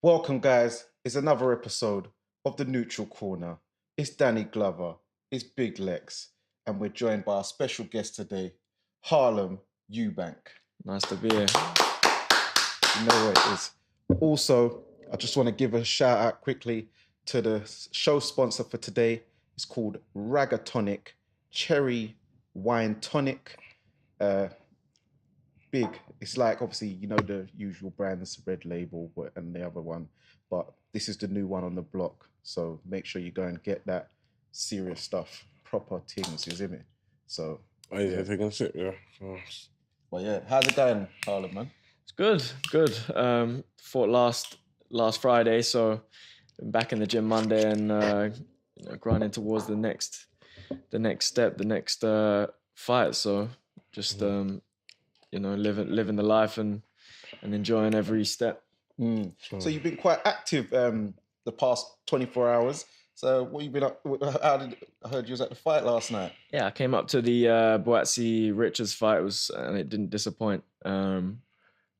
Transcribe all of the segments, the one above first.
Welcome, guys. It's another episode of the Neutral Corner. It's Dani Glover, it's Big Lex, and we're joined by our special guest today, Harlem Eubank. Nice to be here. You know what it is. Also, I just want to give a shout out quickly to the show sponsor for today. It's called Ragatonic Cherry Wine Tonic. Big. It's like, obviously, you know, the usual brands, Red Label and the other one, but this is the new one on the block. So make sure you go and get that serious stuff, proper things, isn't it? So yeah, taking a sip, yeah. Well, yeah. How's it going, Harlem, man? It's good. Fought last Friday, so been back in the gym Monday and grinding towards the next step, the next fight. So just living the life and enjoying every step. So you've been quite active the past 24 hours. So what you been up? I heard you was at the fight last night. Yeah, I came up to the Boatsi Richards fight and it didn't disappoint.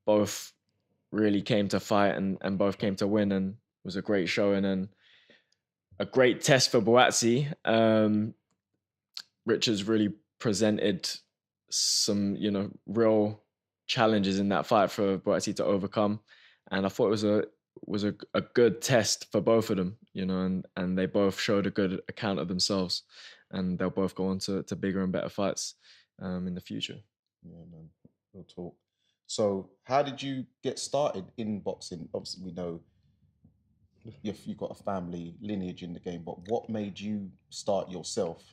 Both really came to fight and both came to win, and it was a great showing and a great test for Boatsi. Richards really presented some, real challenges in that fight for Boatsi to overcome, and I thought it was a good test for both of them, and they both showed a good account of themselves, and they'll both go on to bigger and better fights in the future. Yeah, man, we'll talk. So, how did you get started in boxing? Obviously, we know you've got a family lineage in the game, but what made you start yourself?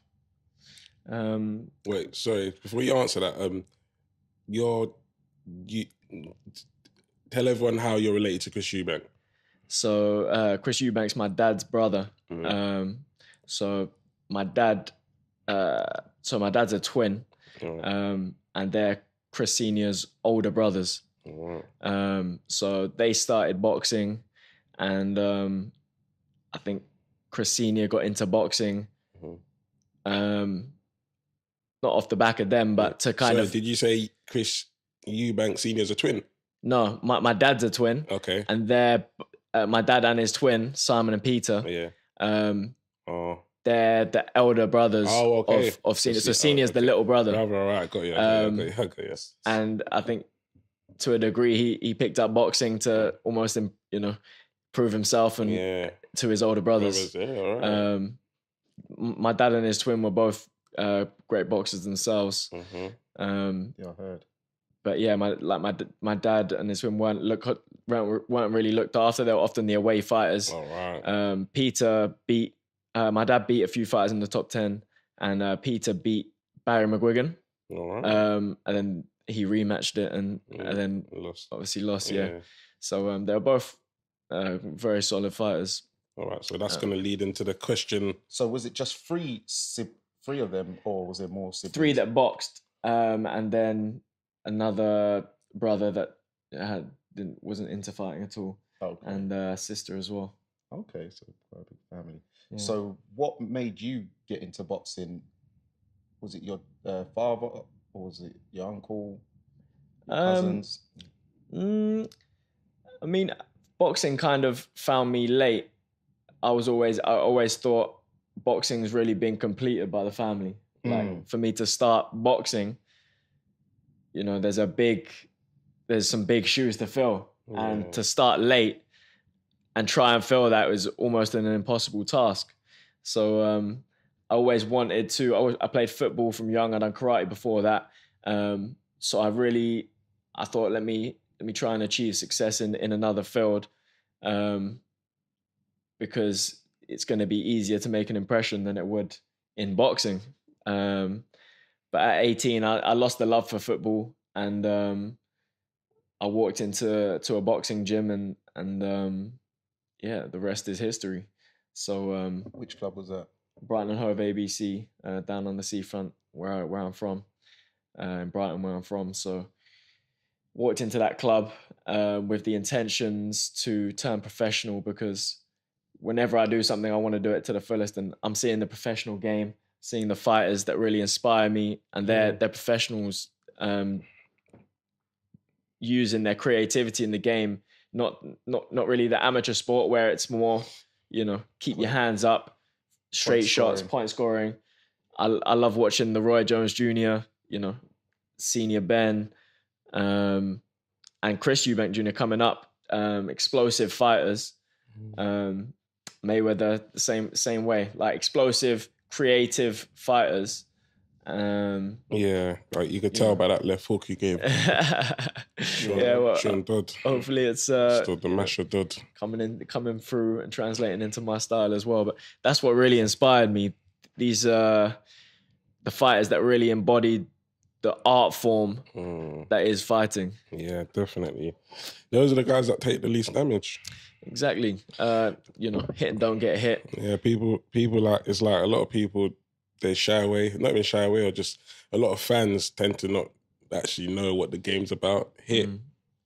Wait, sorry. Before you answer that, you tell everyone how you're related to Chris Eubank. So Chris Eubank's my dad's brother. Mm-hmm. So my dad's a twin, and they're Chris Senior's older brothers. Mm-hmm. So they started boxing, and I think Chris Senior got into boxing. Mm-hmm. Not off the back of them, but to kind of... Did you say Chris Eubank Senior's a twin? No, my dad's a twin. Okay. And they're my dad and his twin, Simon and Peter. Yeah. They're the elder brothers of Senior. So Senior's the little brother. Right, got you. Okay, yes. And I think to a degree he picked up boxing to almost prove himself and to his older brothers. All right. My dad and his twin were both great boxers themselves. Mm-hmm. Yeah, I heard. But yeah, my dad and his twin weren't really looked after. They were often the away fighters. All right. Peter beat my dad beat a few fighters in the top 10, and Peter beat Barry McGuigan. All right. And then he rematched it and then obviously lost. Yeah. So they were both very solid fighters. All right. So that's going to lead into the question. So was it just three of them, or was there more siblings? 3 that boxed, and then another brother that wasn't into fighting at all, and a sister as well. Okay, so quite a big family. Yeah. So what made you get into boxing? Was it your father, or was it your uncle, your cousins? I mean, boxing kind of found me late. I always thought boxing's really been completed by the family. Like for me to start boxing, there's some big shoes to fill, and to start late and try and fill that was almost an impossible task. So I always wanted to. I played football from young. I'd done karate before that. So I thought, let me try and achieve success in another field, because it's going to be easier to make an impression than it would in boxing. But at 18, I lost the love for football, and I walked into a boxing gym, and the rest is history. So which club was that? Brighton and Hove ABC, down on the seafront where I'm from, in Brighton where I'm from. So walked into that club with the intentions to turn professional, because whenever I do something, I want to do it to the fullest, and I'm seeing the professional game, seeing the fighters that really inspire me, and they're professionals, using their creativity in the game not really the amateur sport where it's more, keep your hands up, straight shots, point scoring. I love watching the Roy Jones Jr., Senior Ben, and Chris Eubank Jr. coming up, explosive fighters. Mayweather the same way, like explosive, creative fighters. Like you could tell by that left hook he gave. Sean Dodd. Hopefully it's still the masher Dodd coming through and translating into my style as well. But that's what really inspired me. These the fighters that really embodied the art form that is fighting. Yeah, definitely. Those are the guys that take the least damage. Exactly. Hit and don't get hit. Yeah, people like, it's like a lot of people, they shy away, not even shy away, or just a lot of fans tend to not actually know what the game's about. Hit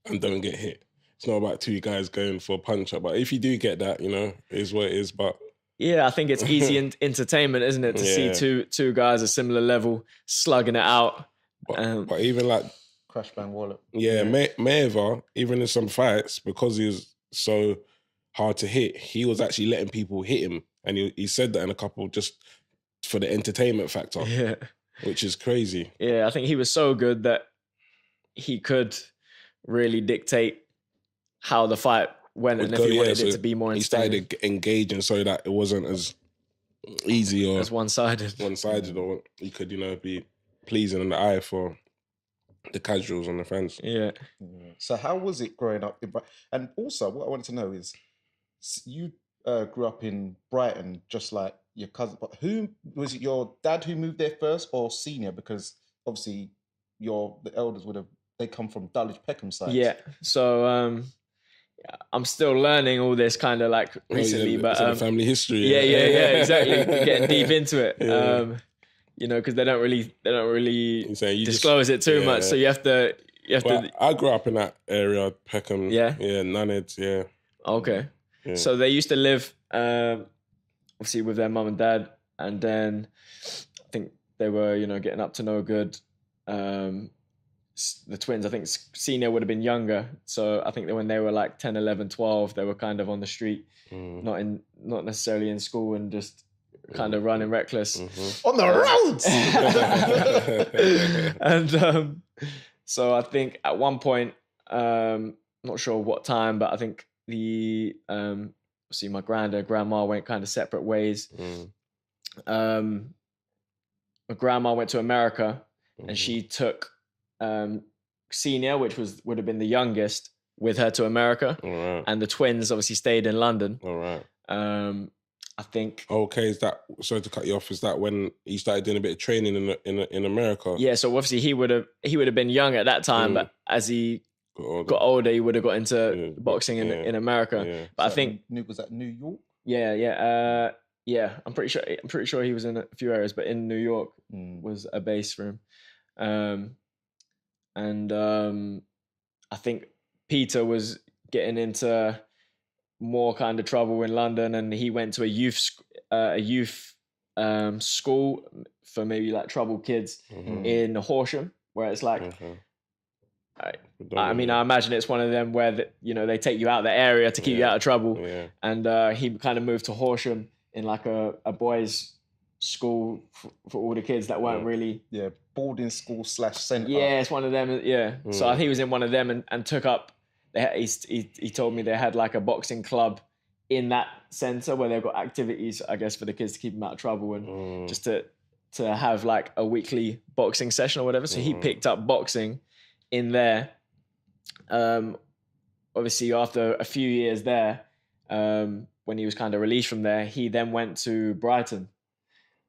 and don't get hit. It's not about two guys going for a punch up. But if you do get that, it is what it is. But yeah, I think it's easy entertainment, isn't it, to see two guys a similar level slugging it out. But even like Crash Bang Wallet. Yeah, Mayweather, even in some fights, because he was so hard to hit, he was actually letting people hit him. And he said that in a couple just for the entertainment factor. Yeah. Which is crazy. Yeah, I think he was so good that he could really dictate how the fight went and if he wanted it to be more entertaining. He started engaging so that it wasn't as easy or as one-sided. Or he could, be pleasing in the eye for the casuals and the fans. Yeah. So how was it growing up in Brighton? And also, what I wanted to know is, you grew up in Brighton just like your cousin, but who was it? Your dad who moved there first, or Senior? Because obviously the elders they come from Dulwich Peckham side. Yeah. So I'm still learning all this kind of like recently, but the family history. Yeah, exactly. Getting deep into it. Because they don't really disclose it too much. So you have to. I grew up in that area, Peckham. Yeah, Nunheads. Yeah. Okay. Yeah. So they used to live, obviously, with their mum and dad, and then I think they were, getting up to no good. The twins, I think Senior would have been younger, so I think that when they were like 10, 11, 12, they were kind of on the street, not necessarily in school, and just kind of running reckless on the roads. And so I think at one point, not sure what time, but I think my grandma went kind of separate ways. My grandma went to America, and she took Senior, which would have been the youngest, with her to America. Right. And the twins obviously stayed in London. All right. I think. Okay, is that, sorry to cut you off, is that when he started doing a bit of training in America? Yeah, so obviously he would have been young at that time, but as he got older, he would have got into boxing in America. Yeah. But I think was that New York? Yeah. I'm pretty sure he was in a few areas, but in New York was a base for him. I think Peter was getting into more kind of trouble in London, and he went to a youth school for maybe like troubled kids in Horsham, where it's like, I imagine it's one of them where they take you out of the area to keep you out of trouble. Yeah. And he kind of moved to Horsham in like a boys' school for all the kids that weren't really boarding school / centre. Yeah, it's one of them. Yeah, so I think he was in one of them and took up. He told me they had like a boxing club in that centre where they've got activities, I guess, for the kids to keep them out of trouble and just to have like a weekly boxing session or whatever. So he picked up boxing in there. Obviously, after a few years there, when he was kind of released from there, he then went to Brighton.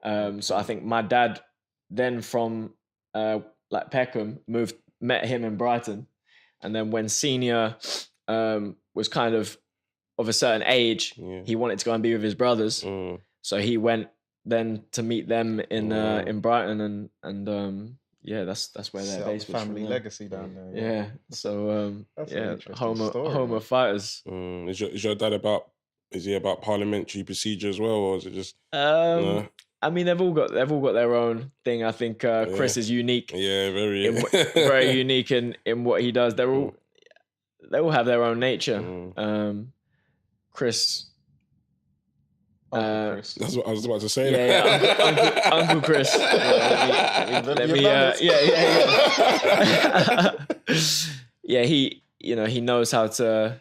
So I think my dad then from like Peckham met him in Brighton. And then when Senior was kind of a certain age, he wanted to go and be with his brothers. So he went then to meet them in Brighton, and that's where they're based. Family legacy down there. Yeah. So that's an interesting home of fighters. Is your dad about parliamentary procedure as well, or is it just? No? I mean, they've all got their own thing. I think Chris is unique. Yeah, very very unique in what he does. They're all they all have their own nature. Chris. Chris. That's what I was about to say. Yeah, Uncle Chris. Let me yeah. He knows how to.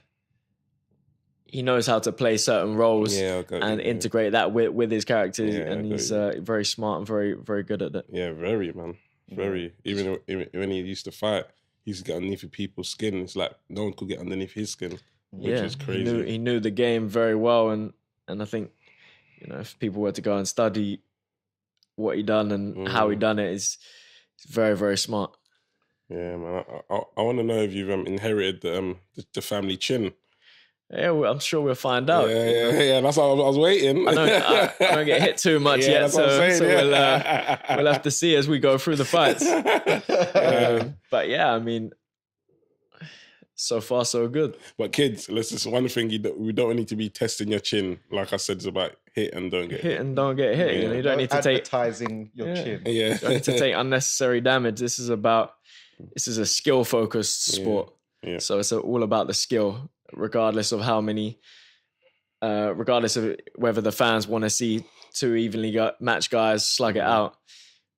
He knows how to play certain roles and integrate that with his characters, and he's very smart and very, very good at it. Yeah, very, man. Very. Even when he used to fight, he used to get underneath people's skin. It's like no one could get underneath his skin, which is crazy. He knew the game very well, and I think, if people were to go and study what he done and how he done it, it's very, very smart. Yeah, man. I want to know if you've inherited the family chin. Yeah, I'm sure we'll find out. Yeah. That's why I was waiting. I don't get hit too much yet, so we'll have to see as we go through the fights. But yeah, I mean, so far so good. But kids, listen, one thing we don't need to be testing your chin. Like I said, it's about hit and don't get hit. Hit and don't get hit. Yeah. You don't need to advertising your chin. Yeah. You don't need to take unnecessary damage. This is a skill focused sport. Yeah. So it's all about the skill. Regardless of regardless of whether the fans want to see two evenly matched guys slug it out.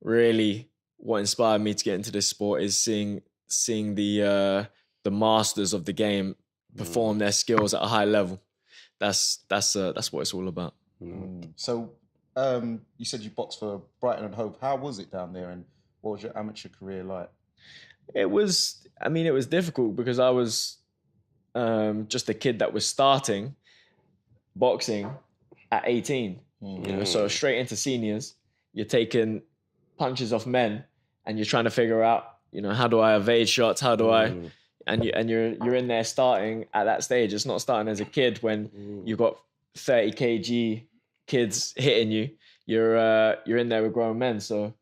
Really, what inspired me to get into this sport is seeing the masters of the game perform their skills at a high level. That's what it's all about. So, you said you boxed for Brighton and Hove. How was it down there, and what was your amateur career like? It was difficult because I was just a kid that was starting boxing at 18. So straight into seniors, you're taking punches off men, and you're trying to figure out, how do I evade shots? How do I? And you're in there starting at that stage. It's not starting as a kid when you've got 30 kg kids hitting you. You're in there with grown men. So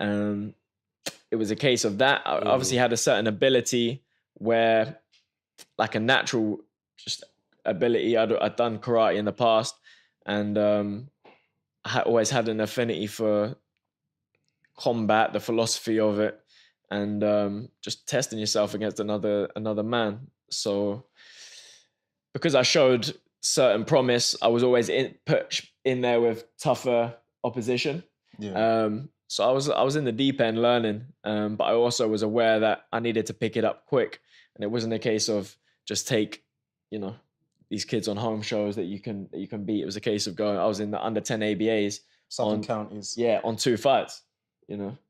it was a case of that. I obviously had a certain ability where, like a natural just ability. I'd done karate in the past, and I always had an affinity for combat, the philosophy of it, and just testing yourself against another man. So because I showed certain promise, I was always put in there with tougher opposition. So I was in the deep end learning, but I also was aware that I needed to pick it up quick. And it wasn't a case of just take, these kids on home shows that you can beat. It was a case of going. I was in the under 10 ABAs, Southern counties. Yeah, on 2 fights.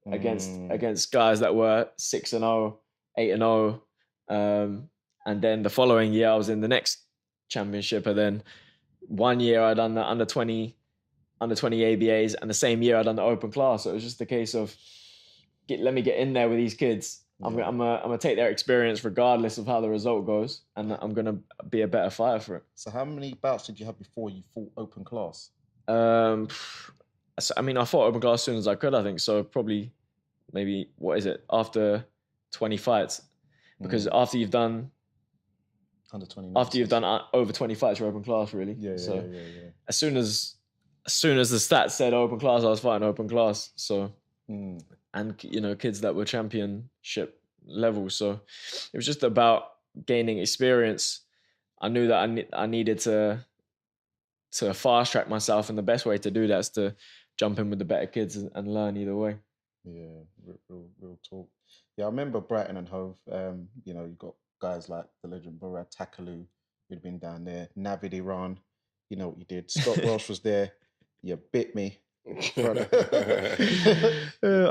Against guys that were 6-0, 8-0, and then the following year I was in the next championship, and then 1 year I done the under 20 ABAs, and the same year I done the open class. So it was just a case of let me get in there with these kids. I'm gonna take their experience regardless of how the result goes, and I'm gonna be a better fighter for it. So how many bouts did you have before you fought open class? I fought open class as soon as I could. I think so. Probably, maybe after 20 fights, because after you've done under 20, after you've done over 20 fights, you're open class really. Yeah. As soon as the stats said open class, I was fighting open class. So. And kids that were championship level, so it was just about gaining experience. I knew that I needed to fast track myself, and the best way to do that is to jump in with the better kids and learn either way. Yeah, real talk. Yeah, I remember Brighton and Hove. You got guys like the legend Barad Takalu, who'd been down there. Navid Iran, you know what you did. Scott Welsh was there. You bit me.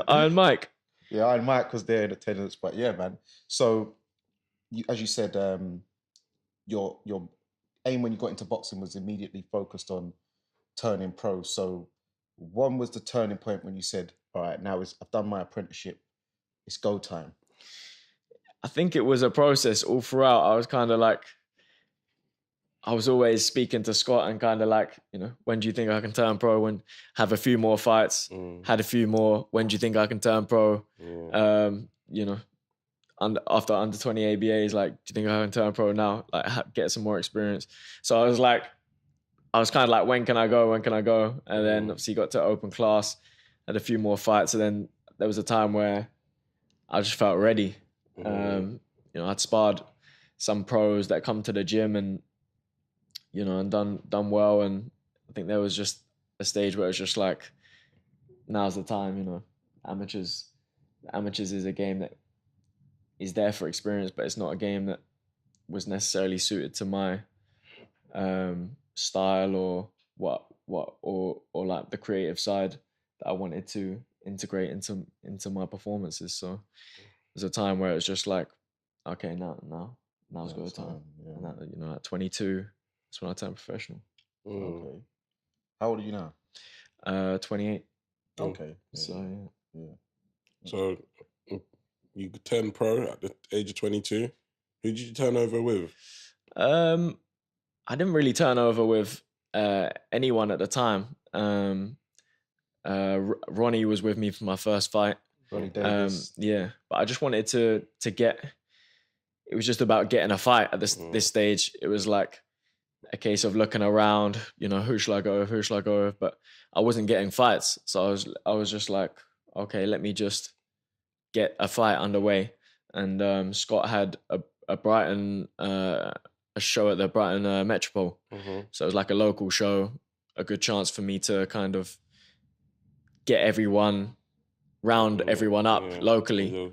Iron Mike. Yeah, Iron Mike was there in attendance, but yeah, man. So, as you said, your aim when you got into boxing was immediately focused on turning pro. So, when was the turning point when you said, "All right, now I've done my apprenticeship, it's go time"? I think it was a process all throughout. I was kind of like, I was always speaking to Scott and kind of like, when do you think I can turn pro? When have a few more fights, had a few more. When do you think I can turn pro? After under 20 ABAs, like, do you think I can turn pro now? Like, get some more experience. So I was kind of like, when can I go? When can I go? And then obviously got to open class, had a few more fights. And then there was a time where I just felt ready. I'd sparred some pros that come to the gym and, you know, and done well. And I think there was just a stage where it was just like, now's the time, you know. Amateurs is a game that is there for experience, but it's not a game that was necessarily suited to my style or like the creative side that I wanted to integrate into my performances. So there's a time where it's just like, okay, now's go time. Yeah. And that, you know, at 22, that's when I turned professional. Okay. How old are you now? 28. Okay. Yeah. So yeah. So you turned pro at the age of 22. Who did you turn over with? I didn't really turn over with anyone at the time. Ronnie was with me for my first fight. Ronnie Davis. Yeah, but I just wanted to get. It was just about getting a fight at this stage. It was like a case of looking around, you know, who should I go with? But I wasn't getting fights, so I was just like, okay, let me just get a fight underway. And Scott had a Brighton a show at the Brighton Metropole, so it was like a local show, a good chance for me to kind of get round everyone up locally,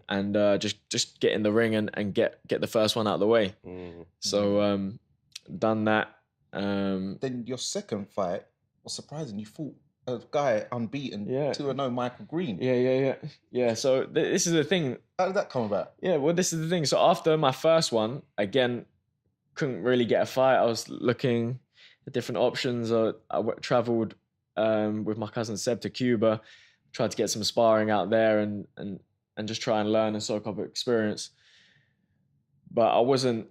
and just get in the ring and get the first one out of the way. So done that. Then your second fight was surprising. You fought a guy unbeaten, 2-0 Michael Green. Yeah. So this is the thing. How did that come about? Yeah, well, this is the thing. So after my first one, again, couldn't really get a fight. I was looking at different options. I travelled with my cousin Seb to Cuba, tried to get some sparring out there and just try and learn and soak up experience. But I wasn't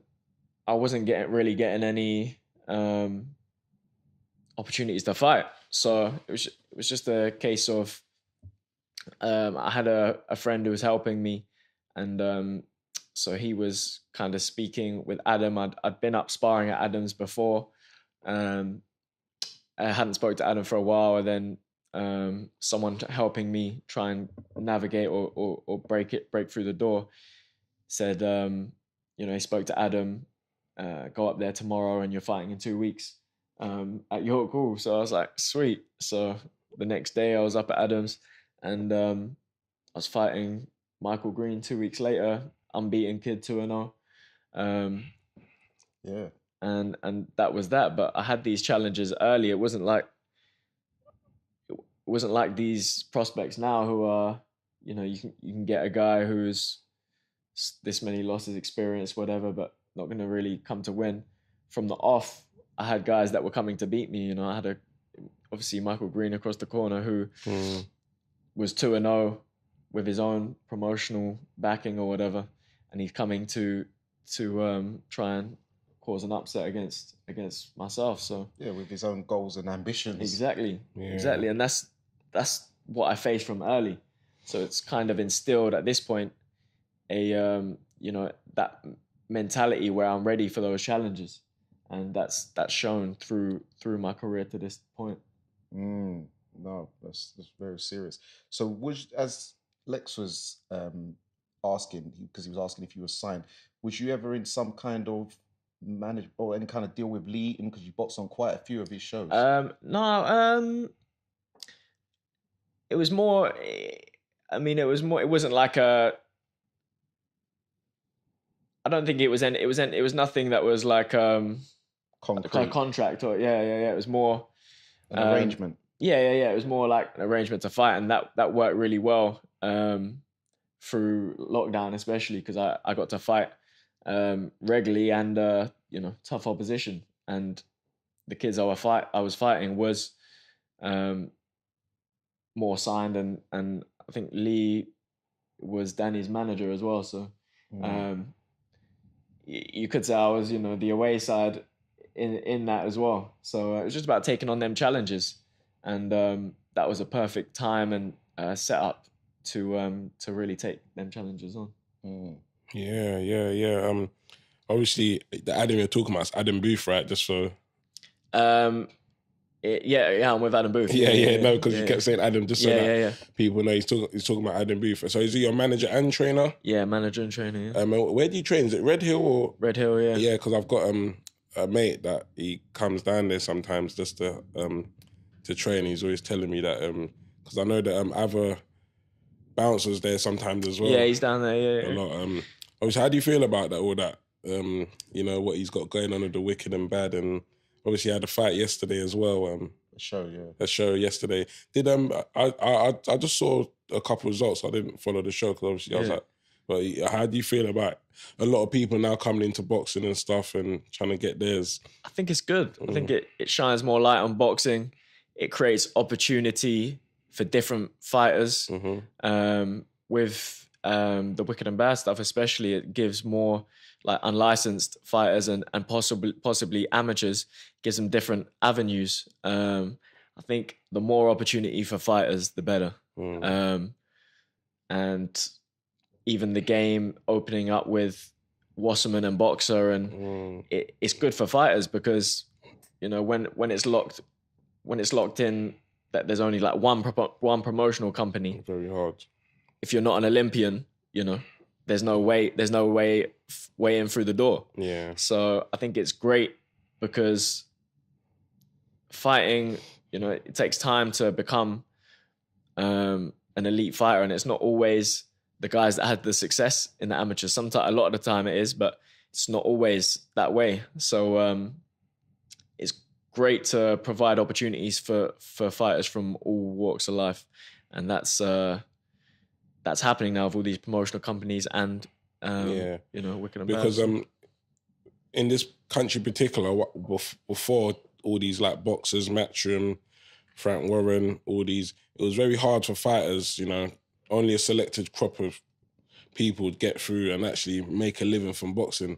getting any opportunities to fight. So it was just a case of I had a friend who was helping me, and so he was kind of speaking with Adam. I'd been up sparring at Adam's before. I hadn't spoke to Adam for a while, and then someone helping me try and navigate or break through the door said, you know, he spoke to Adam, go up there tomorrow and you're fighting in 2 weeks at York Hall. So I was like, sweet. So the next day I was up at Adam's, and I was fighting Michael Green 2 weeks later, unbeaten kid 2-0. Yeah. And that was that. But I had these challenges early. It wasn't like these prospects now who are, you know, you can get a guy who's this many losses experience, whatever, but not going to really come to win. From the off, I had guys that were coming to beat me. You know, I had obviously Michael Green across the corner who was 2-0 with his own promotional backing or whatever, and he's coming to try and cause an upset against myself. So yeah, with his own goals and ambitions. Exactly, and that's what I faced from early. So it's kind of instilled at this point a you know, that mentality where I'm ready for those challenges, and that's shown through my career to this point. No, that's very serious. So as Lex was asking, because he was asking if you were signed, was you ever in some kind of manage or any kind of deal with Lee, because you boxed on quite a few of his shows? No, it was more. I mean, it wasn't like a. I don't think it was any. It was nothing that was like concrete a contract or yeah. It was more an arrangement. Yeah. It was more like an arrangement to fight, and that worked really well through lockdown, especially because I got to fight regularly and you know, tough opposition, and the kids I was fighting was more signed, and I think Lee was Dani's manager as well, so you could say I was, you know, the away side in that as well. So it was just about taking on them challenges, and that was a perfect time and setup to really take them challenges on. Yeah. Obviously, the Adam you're talking about is Adam Booth, right? Just so. I'm with Adam Booth. No, because you kept saying Adam just so that people know he's talking about Adam Booth. So is he your manager and trainer? Yeah, manager and trainer. Yeah. Where do you train? Is it Red Hill or Red Hill? Yeah. Yeah, because I've got a mate that he comes down there sometimes just to train. He's always telling me that because I know that other bouncers there sometimes as well. Yeah, he's down there. Yeah. A lot. Obviously, how do you feel about that? All that. You know what he's got going on with the Wicked and Bad, and obviously he had a fight yesterday as well. A show, yeah. A show yesterday. Did I just saw a couple of results. I didn't follow the show because obviously I was like, but how do you feel about a lot of people now coming into boxing and stuff and trying to get theirs? I think it's good. I think it shines more light on boxing. It creates opportunity for different fighters. With the Wicked and Bad stuff, especially, it gives more like unlicensed fighters and possibly amateurs, gives them different avenues. I think the more opportunity for fighters, the better. And even the game opening up with Wasserman and Boxer, and it's good for fighters because, you know, when it's locked in that there's only like one promotional company. Very hard. If you're not an Olympian, you know, there's no way in through the door. Yeah. So I think it's great because fighting, you know, it takes time to become an elite fighter, and it's not always the guys that had the success in the amateurs. Sometimes, a lot of the time it is, but it's not always that way. So it's great to provide opportunities for fighters from all walks of life, and that's happening now with all these promotional companies and you know, Wicked and Bad. Because in this country in particular, before all these like boxers, Matchroom, Frank Warren, all these, it was very hard for fighters, you know, only a selected crop of people would get through and actually make a living from boxing.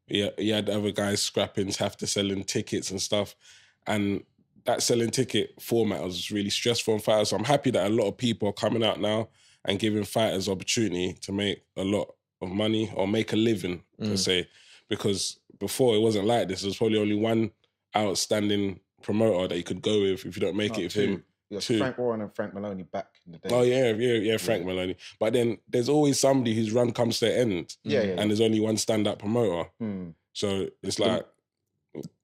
You had other guys scrapping after selling tickets and stuff. And that selling ticket format was really stressful on fighters. So I'm happy that a lot of people are coming out now and giving fighters opportunity to make a lot of money or make a living, per se. Because before it wasn't like this. There was probably only one outstanding promoter that you could go with if you don't make it with him. Yes, Frank Warren and Frank Maloney back in the day. Oh, yeah, Frank Maloney. But then there's always somebody whose run comes to an end. And there's only one stand-up promoter. So it's like...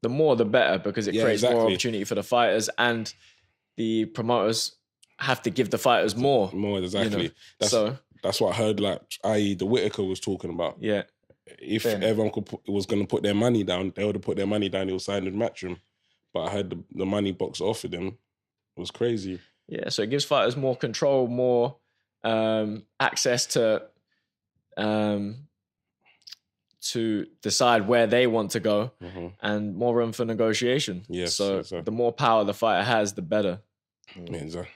The more, the better, because it creates more opportunity for the fighters, and the promoters have to give the fighters more. More, exactly. You know? That's what I heard, like, i.e. the Whittaker was talking about. Yeah. If everyone was going to put their money down, they would have put their money down. He was signed with Matchroom. But I heard the money box offered him was crazy. Yeah, so it gives fighters more control, more access to decide where they want to go, and more room for negotiation. Yes, so exactly. The more power the fighter has, the better. Exactly.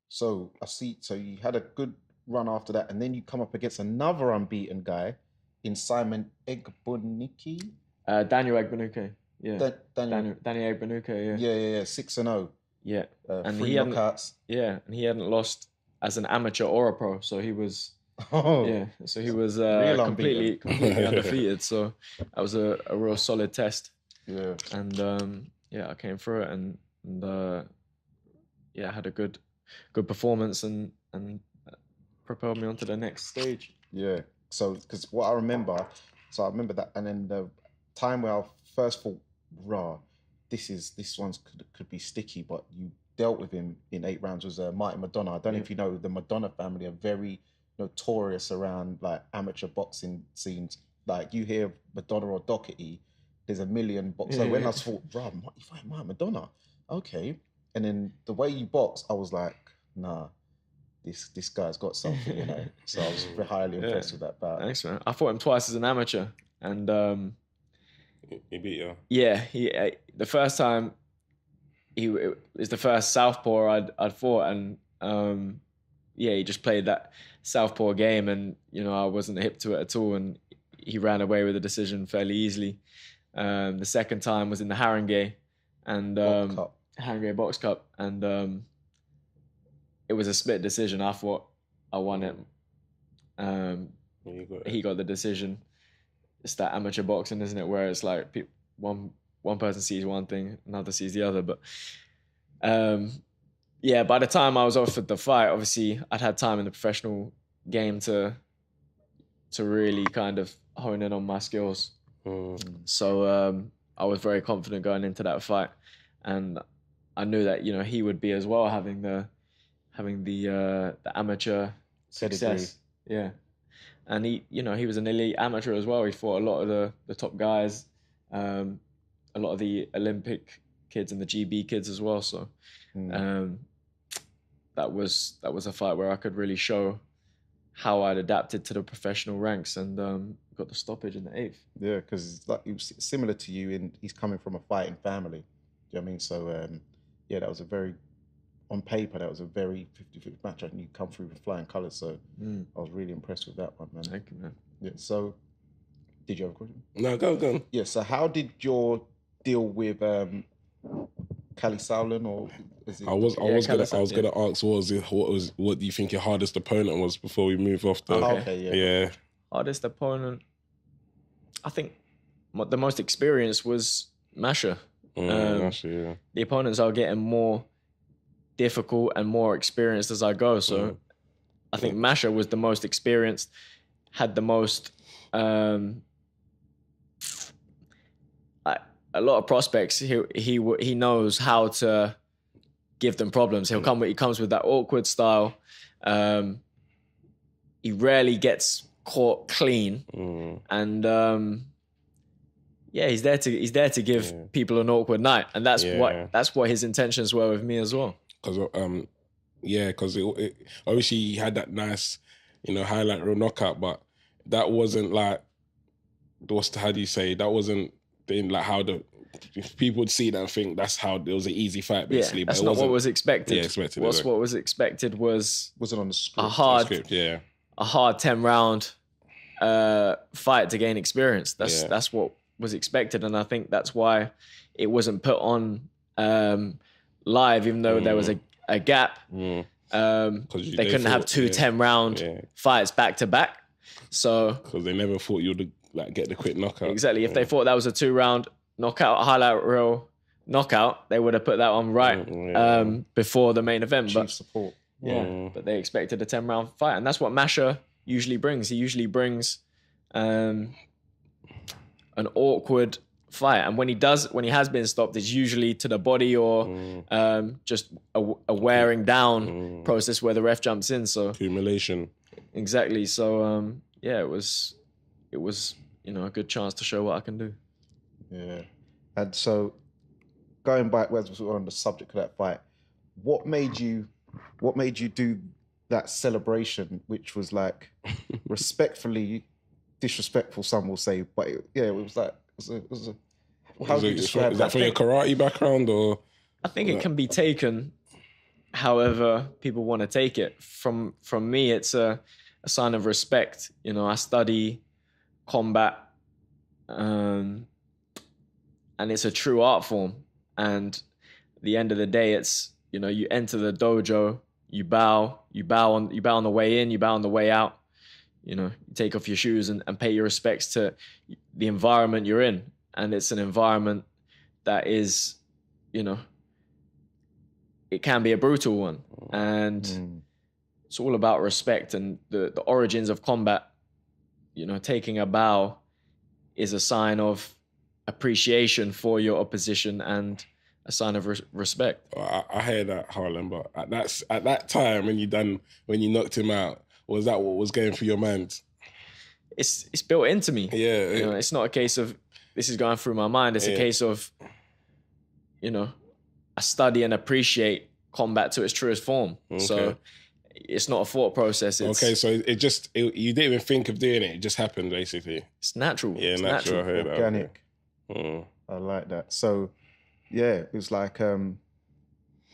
So I see. So you had a good run after that, and then you come up against another unbeaten guy in Simon Egbunuke. Daniel Egbunuke. Yeah. Danny Egbunuke. Yeah. Yeah. 6-0. Yeah. And 3 knockouts. Yeah, and he hadn't lost as an amateur or a pro, so he was. So he was completely undefeated. So that was a real solid test. Yeah. And I came through it and had a good performance and propelled me onto the next stage. Yeah. So because what I remember, that, and then the time where I first thought, this one's could be sticky, but you dealt with him in 8 rounds, was Martin Madonna. I don't know if you know, the Madonna family are very notorious around like amateur boxing scenes. Like you hear Madonna or Doherty, there's a million boxers. So when I thought, you fight Martin Madonna, okay. And then the way you box, I was like, nah, this guy's got something, you know. So I was highly impressed with that bout. Thanks, man. I fought him twice as an amateur, and he beat you. Yeah, the first time it was the first southpaw I'd fought, and he just played that southpaw game, and I wasn't hip to it at all, and he ran away with the decision fairly easily. The second time was in the Haringey and Haringey Box Cup, and it was a split decision. I thought I won it. He got the decision. It's that amateur boxing, isn't it? Where it's like one person sees one thing, another sees the other. But Yeah, by the time I was offered the fight, obviously I'd had time in the professional game to really kind of hone in on my skills. So I was very confident going into that fight, and I knew that he would be as well, having the amateur success. Yeah, and he was an elite amateur as well. He fought a lot of the top guys, a lot of the Olympic kids and the GB kids as well. So that was a fight where I could really show how I'd adapted to the professional ranks, and got the stoppage in the 8th. Yeah, because he was similar to you he's coming from a fighting family. Do you know what I mean? So yeah, that was on paper, that was a very 50-50 match, and you come through with flying colours. So I was really impressed with that one, man. Thank you, man. Yeah. So, did you have a question? No, go. Yeah. So, how did your deal with Cali Saulin, or is it? I was gonna ask what do you think your hardest opponent was before we move off the yeah. Hardest opponent, I think the most experienced was Masha. Masha, the opponents are getting more difficult and more experienced as I go, so I think Masha was the most experienced, had the most a lot of prospects. He knows how to give them problems. He comes with that awkward style. He rarely gets caught clean, and he's there to give people an awkward night, and that's what his intentions were with me as well. Because obviously he had that nice, highlight reel knockout, but that wasn't like, how do you say, that wasn't like how people would see that and think that's how it was an easy fight, basically. That's not what was expected. Yeah, what was expected wasn't on the script. A hard 10-round fight to gain experience. That's what was expected, and I think that's why it wasn't put on live, even though there was a gap. They couldn't have two 10-round fights back to back. So because they never thought you'd get the quick knockout. Exactly. If they thought that was a 2-round knockout, highlight reel knockout, they would have put that on right before the main event. Chief support. Yeah, but they expected a 10-round fight, and that's what Masha usually brings. He usually brings an awkward fight, and when he has been stopped, it's usually to the body or just a wearing down process where the ref jumps in. So accumulation. Exactly. So it was a good chance to show what I can do. Yeah, and so going back, as we're on the subject of that fight, what made you do that celebration, which was like respectfully disrespectful, some will say, but it was like, how do you describe that? Is that from your karate background, or? I think it can be taken however people want to take it. From me, it's a sign of respect. I study combat, and it's a true art form. And at the end of the day, it's, you enter the dojo, you bow on the way in, you bow on the way out. You take off your shoes and pay your respects to the environment you're in. And it's an environment that is, it can be a brutal one. And it's all about respect and the origins of combat. Taking a bow is a sign of appreciation for your opposition and a sign of respect. I hear that, Harlem, but at that time when you knocked him out, was that what was going through your mind? It's built into me. Yeah. It's not a case of this is going through my mind. It's a case of, I study and appreciate combat to its truest form. Okay. So it's not a thought process. Okay, so you didn't even think of doing it. It just happened, basically. It's natural. Yeah, it's natural. I heard organic. That. Okay. I like that. So, yeah, it was like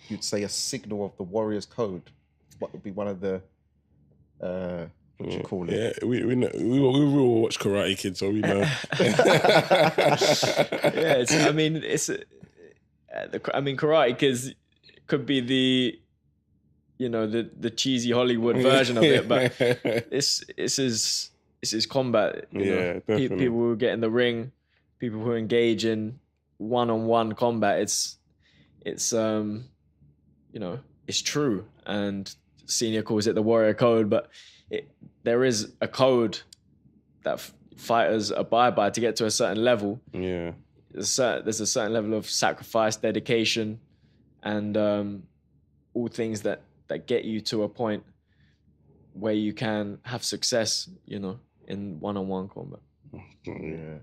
you'd say a signal of the warrior's code. What would be one of the what do you call it? Yeah, we all watch Karate Kid, so we know. Karate Kids could be the cheesy Hollywood version of it, but this is combat. People who get in the ring, people who engage in one-on-one combat. It's is true. And Senior calls it the warrior code, but there is a code that fighters abide by to get to a certain level. Yeah. There's a certain level of sacrifice, dedication, and all things that get you to a point where you can have success, in one-on-one combat. Yeah.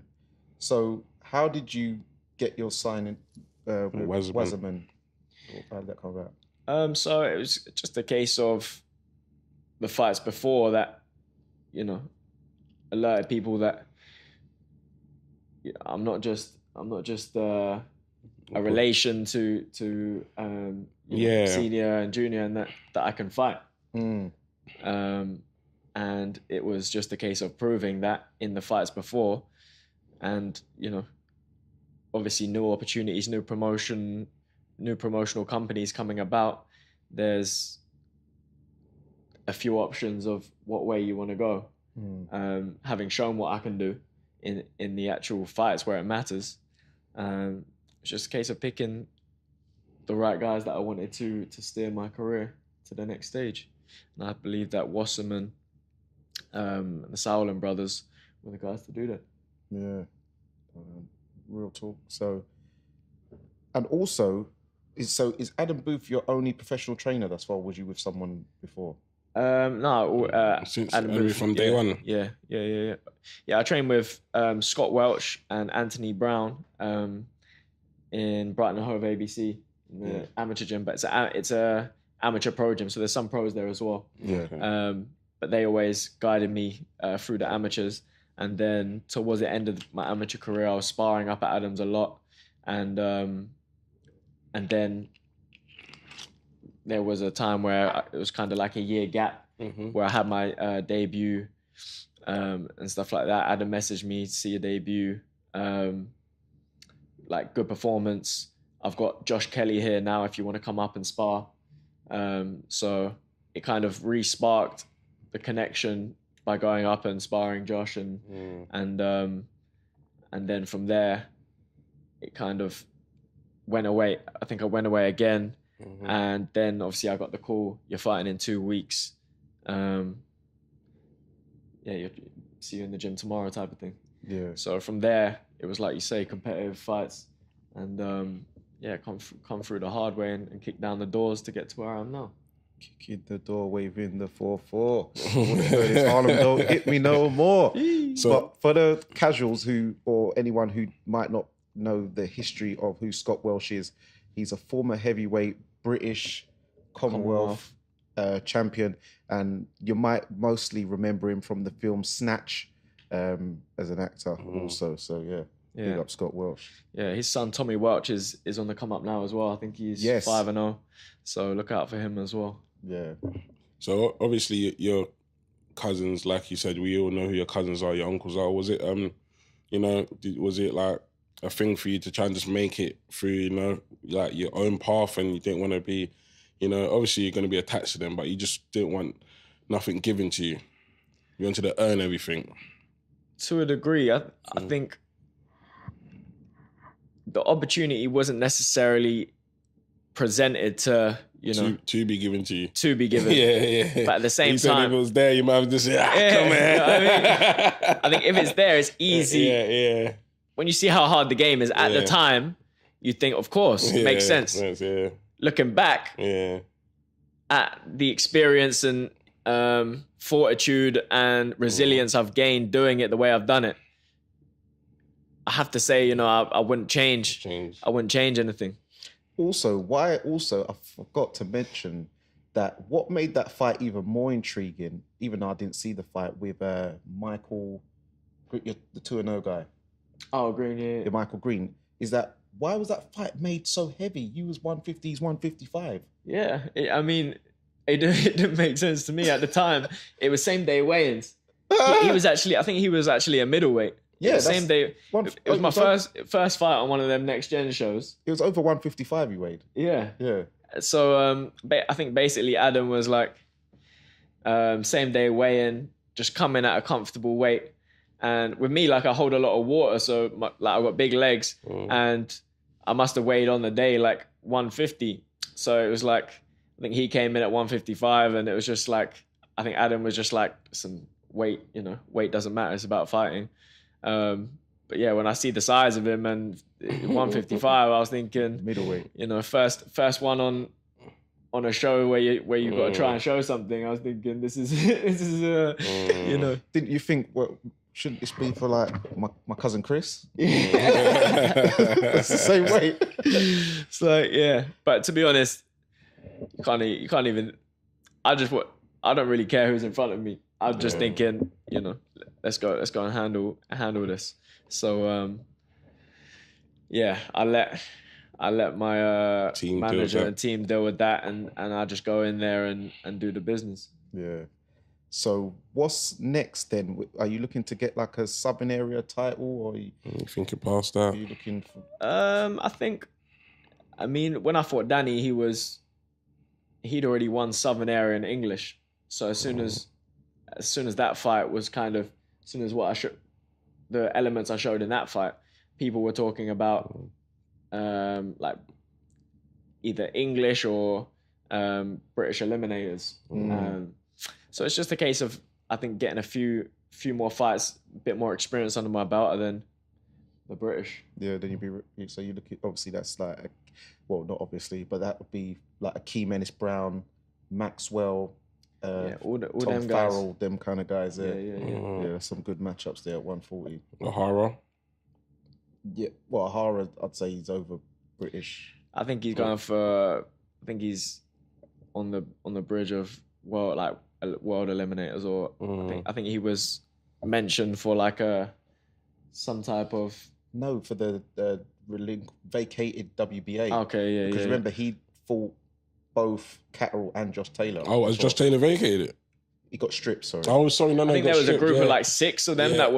So how did you get your signing with Wasserman? How did that come about? So it was just a case of the fights before that, alerted people that I'm not just a relation to senior and junior, and that I can fight. And it was just a case of proving that in the fights before, and obviously new opportunities, new promotional companies coming about. There's a few options of what way you want to go. Having shown what I can do in the actual fights where it matters, it's just a case of picking the right guys that I wanted to steer my career to the next stage. And I believe that Wasserman, the Sauerland brothers, were the guys to do that. Yeah, real talk. So, and also, is Adam Booth your only professional trainer thus far? Was you with someone before? No, Since Adam Booth from day one. Yeah. I trained with Scott Welch and Anthony Brown in Brighton and Hove ABC, in the amateur gym, but it's a amateur pro gym, so there's some pros there as well. Yeah. But they always guided me through the amateurs, and then towards the end of my amateur career, I was sparring up at Adams a lot, and then there was a time where it was kind of like a year gap where I had my debut and stuff like that. Adam messaged me to see your debut, like good performance. I've got Josh Kelly here now if you want to come up and spar. So it kind of re-sparked the connection by going up and sparring Josh, and then from there it kind of went away. I think I went away again. And then obviously I got the call, you're fighting in 2 weeks. You'll see you in the gym tomorrow type of thing. Yeah. So from there, it was like you say, competitive fights. And come through the hard way and kick down the doors to get to where I am now. Kick in the door, waving the 4-4. Harlem don't hit me no more. But for the casuals or anyone who might not know the history of who Scott Welch is, he's a former heavyweight British Commonwealth champion, and you might mostly remember him from the film Snatch as an actor also. So big up Scott Welch. Yeah, his son Tommy Welch is on the come up now as well. I think he's 5-0. So look out for him as well. Yeah. So obviously your cousins, like you said, we all know who your cousins are, your uncles are. Was it was it like a thing for you to try and just make it through, like your own path, and you didn't want to be, obviously you're going to be attached to them, but you just didn't want nothing given to you. You wanted to earn everything. To a degree, I think the opportunity wasn't necessarily presented to be given to you. To be given. Yeah. But at the same time, if it was there, you might have just said, come here. You know what I mean? I think if it's there, it's easy. Yeah. When you see how hard the game is at the time, you think, of course, it makes sense. Yeah. Looking back at the experience and fortitude and resilience I've gained doing it the way I've done it, I have to say, I wouldn't change. I wouldn't change anything. Also, I forgot to mention that what made that fight even more intriguing, even though I didn't see the fight with Michael, the 2-0 guy. Oh, Green, yeah. Michael Green. Is that, why was that fight made so heavy? You was 150, he's 155. Yeah, it didn't make sense to me at the time. It was same day weigh-ins. He was actually a middleweight. Yeah, same day. It was my first fight on one of them Next Gen shows. It was over 155 he weighed. Yeah. Yeah. So I think basically Adam was like, same day weigh-in, just come in at a comfortable weight. And with me, like I hold a lot of water, so I've got big legs, and I must have weighed on the day like 150. So it was like, I think he came in at 155, and it was just like, I think Adam was just like, some weight, weight doesn't matter. It's about fighting. But yeah, when I see the size of him and 155, I was thinking middleweight. First one on a show where you've got to try and show something. I was thinking, this is Didn't you think, well, shouldn't this be for like my cousin Chris? It's the same weight. It's like, yeah. But to be honest, you can't even. I don't really care who's in front of me. I'm just thinking, let's go and handle this. So yeah, I let my manager and team deal with that, and I just go in there and do the business. Yeah. So what's next then? Are you looking to get like a Southern area title, or you thinking past that? Are you looking for? I mean, when I fought Dani, he'd already won Southern area in English. So as soon as that fight was the elements I showed in that fight, people were talking about like either English or British eliminators. So it's just a case of, I think, getting a few more fights, a bit more experience under my belt than the British. Yeah, then so you look at, obviously that's like, well, not obviously, but that would be like a Key Menace Brown, Maxwell, all Tom them Farrell, guys. them kind of guys there. Yeah. Some good matchups there at 140. O'Hara? Yeah, well, O'Hara, I'd say he's over British. I think he's going for. I think he's on the bridge of world eliminators, or I think he was mentioned for like some type of for the vacated WBA. Okay, yeah, because remember he fought both Catterall and Josh Taylor. Oh, has Josh Taylor vacated? He got stripped. Sorry. Oh, sorry. No. I think there was a group of like 6 of them that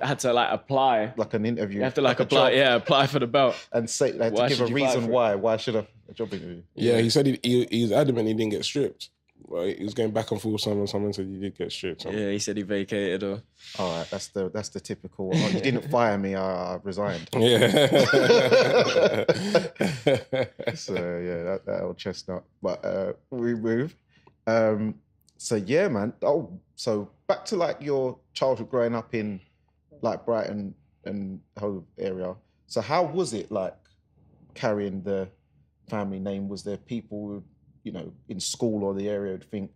had to like apply, like an interview. You have to like apply, apply for the belt and say to give a reason why. Why should a job interview? Yeah, he said he's adamant he didn't get stripped. Right, he was going back and forth with someone. Someone said he did get stripped. Yeah, he said he vacated. Or all right, that's the typical. Oh, you didn't fire me. I resigned. Yeah. So yeah, that old chestnut. But we move. So yeah, man. Oh, so back to like your childhood growing up in like Brighton and Hove area. So how was it like carrying the family name? Was there people who, in school or the area would think,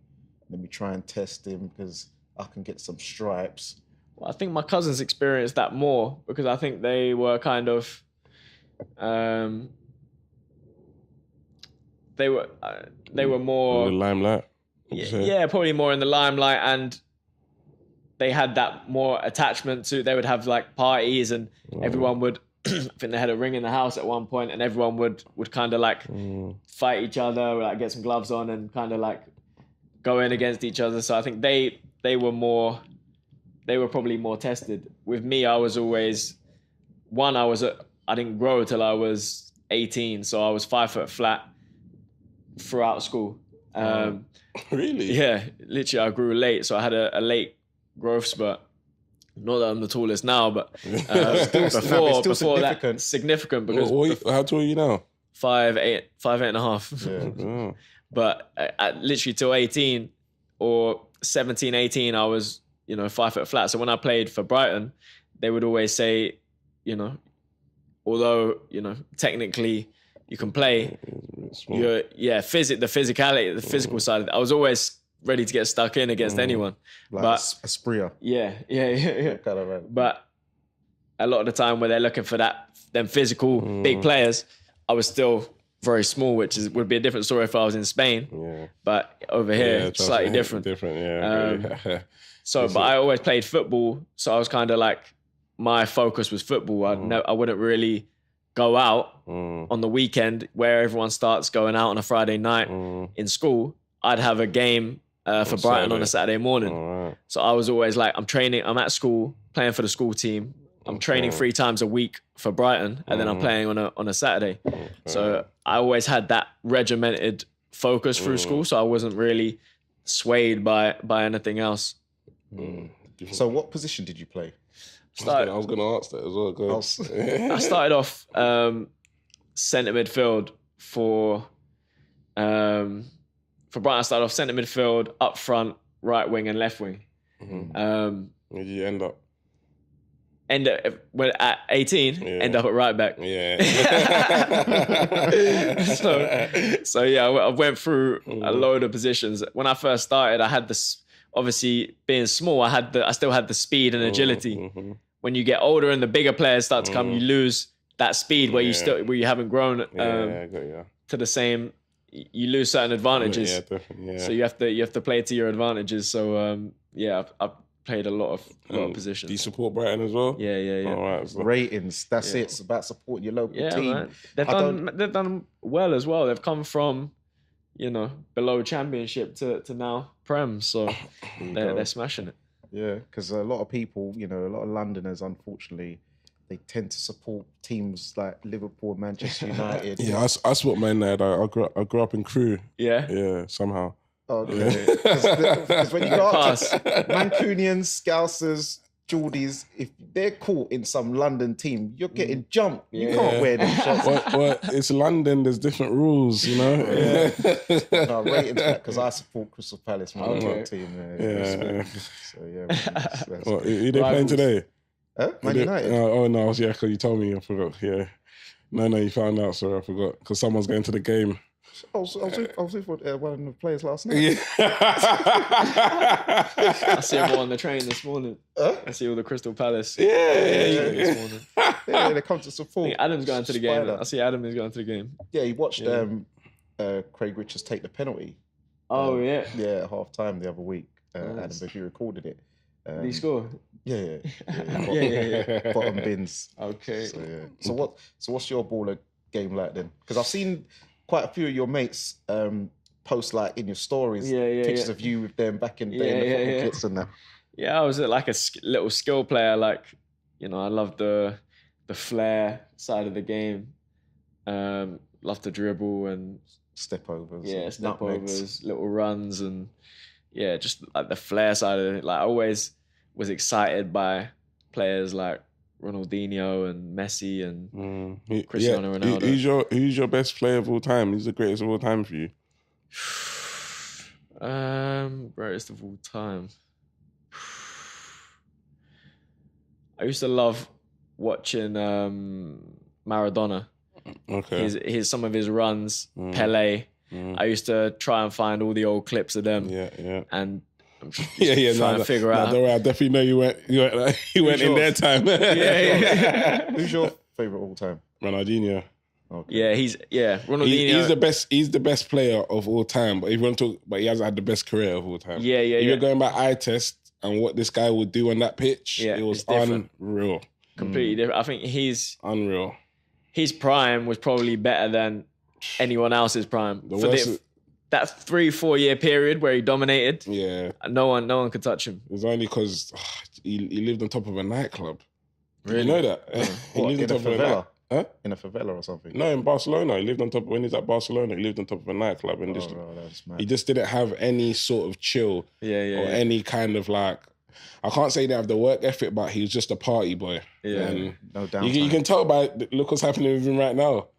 let me try and test him because I can get some stripes? Well, I think my cousins experienced that more because I think they were kind of, they were more in the limelight. Yeah, probably more in the limelight, and they had that more attachment to. They would have like parties, and everyone would. I think they had a ring in the house at one point, and everyone would kind of like fight each other, like get some gloves on, and kind of like go in against each other. So I think they were probably more tested. With me, I was always I didn't grow till I was 18, so I was 5 foot flat throughout school. Really? Yeah, literally, I grew late, so I had a late growth spurt. Not that I'm the tallest now, but before that, significant because how tall are you now? 5'8", 5'8.5". Yeah. But literally till 18 or 17, 18, I was 5 foot flat. So when I played for Brighton, they would always say, although technically you can play, the physicality, the physical side of it, I was always ready to get stuck in against anyone. Like but a sprayer. Yeah. Kind of right. But a lot of the time where they're looking for them physical big players, I was still very small, which would be a different story if I was in Spain. Yeah. But over here, slightly different. Yeah. But I always played football, so I was kind of like, my focus was football. I wouldn't really go out on the weekend where everyone starts going out on a Friday night in school. I'd have a game for Brighton on a Saturday morning. Right. So I was always like, I'm at school playing for the school team. I'm training 3 times a week for Brighton, and then I'm playing on a Saturday. So I always had that regimented focus through school, so I wasn't really swayed by anything else. So what position did you play? I was going to ask that as well. Go I started off centre midfield for For Brighton, I started off centre midfield, up front, right wing, and left wing. Where did you end up? When at 18, end up at right back. Yeah. so yeah, I went through a load of positions. When I first started, I had this. Obviously, being small, I still had the speed and agility. When you get older and the bigger players start to come, you lose that speed where you haven't grown to the same. You lose certain advantages. Yeah, definitely. Yeah. So you have to play to your advantages. So I've played a lot of positions. Do you support Brighton as well? Yeah. All right, so. Ratings. That's it. It's about supporting your local team. Man. They've done well as well. They've come from, below Championship to now Prem. So they're smashing it. Yeah, because a lot of people, a lot of Londoners, unfortunately, they tend to support teams like Liverpool, Manchester United. Yeah, I support Man United. I grew up in Crewe. Yeah, somehow. Okay, because when you go up to Mancunians, Scousers, Geordies, if they're caught in some London team, you're getting jumped. You can't wear them shots. Well, it's London. There's different rules, Yeah. No, ratings because I support Crystal Palace, my local team. So What, are they playing today? Man United. Oh no, because you told me. I forgot. Yeah. No, you found out. Sorry, I forgot because someone's going to the game. I was with one of the players last night. Yeah. I see them all on the train this morning. I see all the Crystal Palace. This morning. Yeah, they come to support. I think Adam's going to the game. I see Adam is going to the game. Yeah, he watched Craig Richards take the penalty. Yeah, at half time the other week. Adam, if you recorded it. Did he score? Yeah. Bottom bins. Okay. So what's your baller game like then? Because I've seen quite a few of your mates post like in your stories pictures of you with them back in the day in the football kits and that. Yeah, I was like a little skill player. Like, I love the flair side of the game. Love to dribble and step overs. Yeah, step overs, little runs, and just like the flair side of it. Like I always was excited by players like Ronaldinho and Messi and Cristiano Ronaldo. Who's your best player of all time? Who's the greatest of all time for you? Greatest of all time. I used to love watching Maradona. Okay. Some of his runs, Pele. I used to try and find all the old clips of them. Yeah. And I'm trying to figure out. Don't worry, I definitely know you went in their time. Who's your favourite all time? Ronaldinho. Okay. Ronaldinho. He's the best player of all time. But if you want to talk, he hasn't had the best career of all time. Yeah. If you're going by eye test and what this guy would do on that pitch, it was unreal. Completely different. I think he's unreal. His prime was probably better than anyone else's prime. That 3-4 year period where he dominated, no one could touch him. It was only because he lived on top of a nightclub. Really? You know that? He lived on top of a favela? Huh? In a favela or something? No, in Barcelona. He lived on top. When he was at Barcelona, he lived on top of a nightclub, and he just didn't have any sort of chill or any kind of like. I can't say they have the work ethic, but he was just a party boy. Yeah, and no downtime. You can tell by look what's happening with him right now.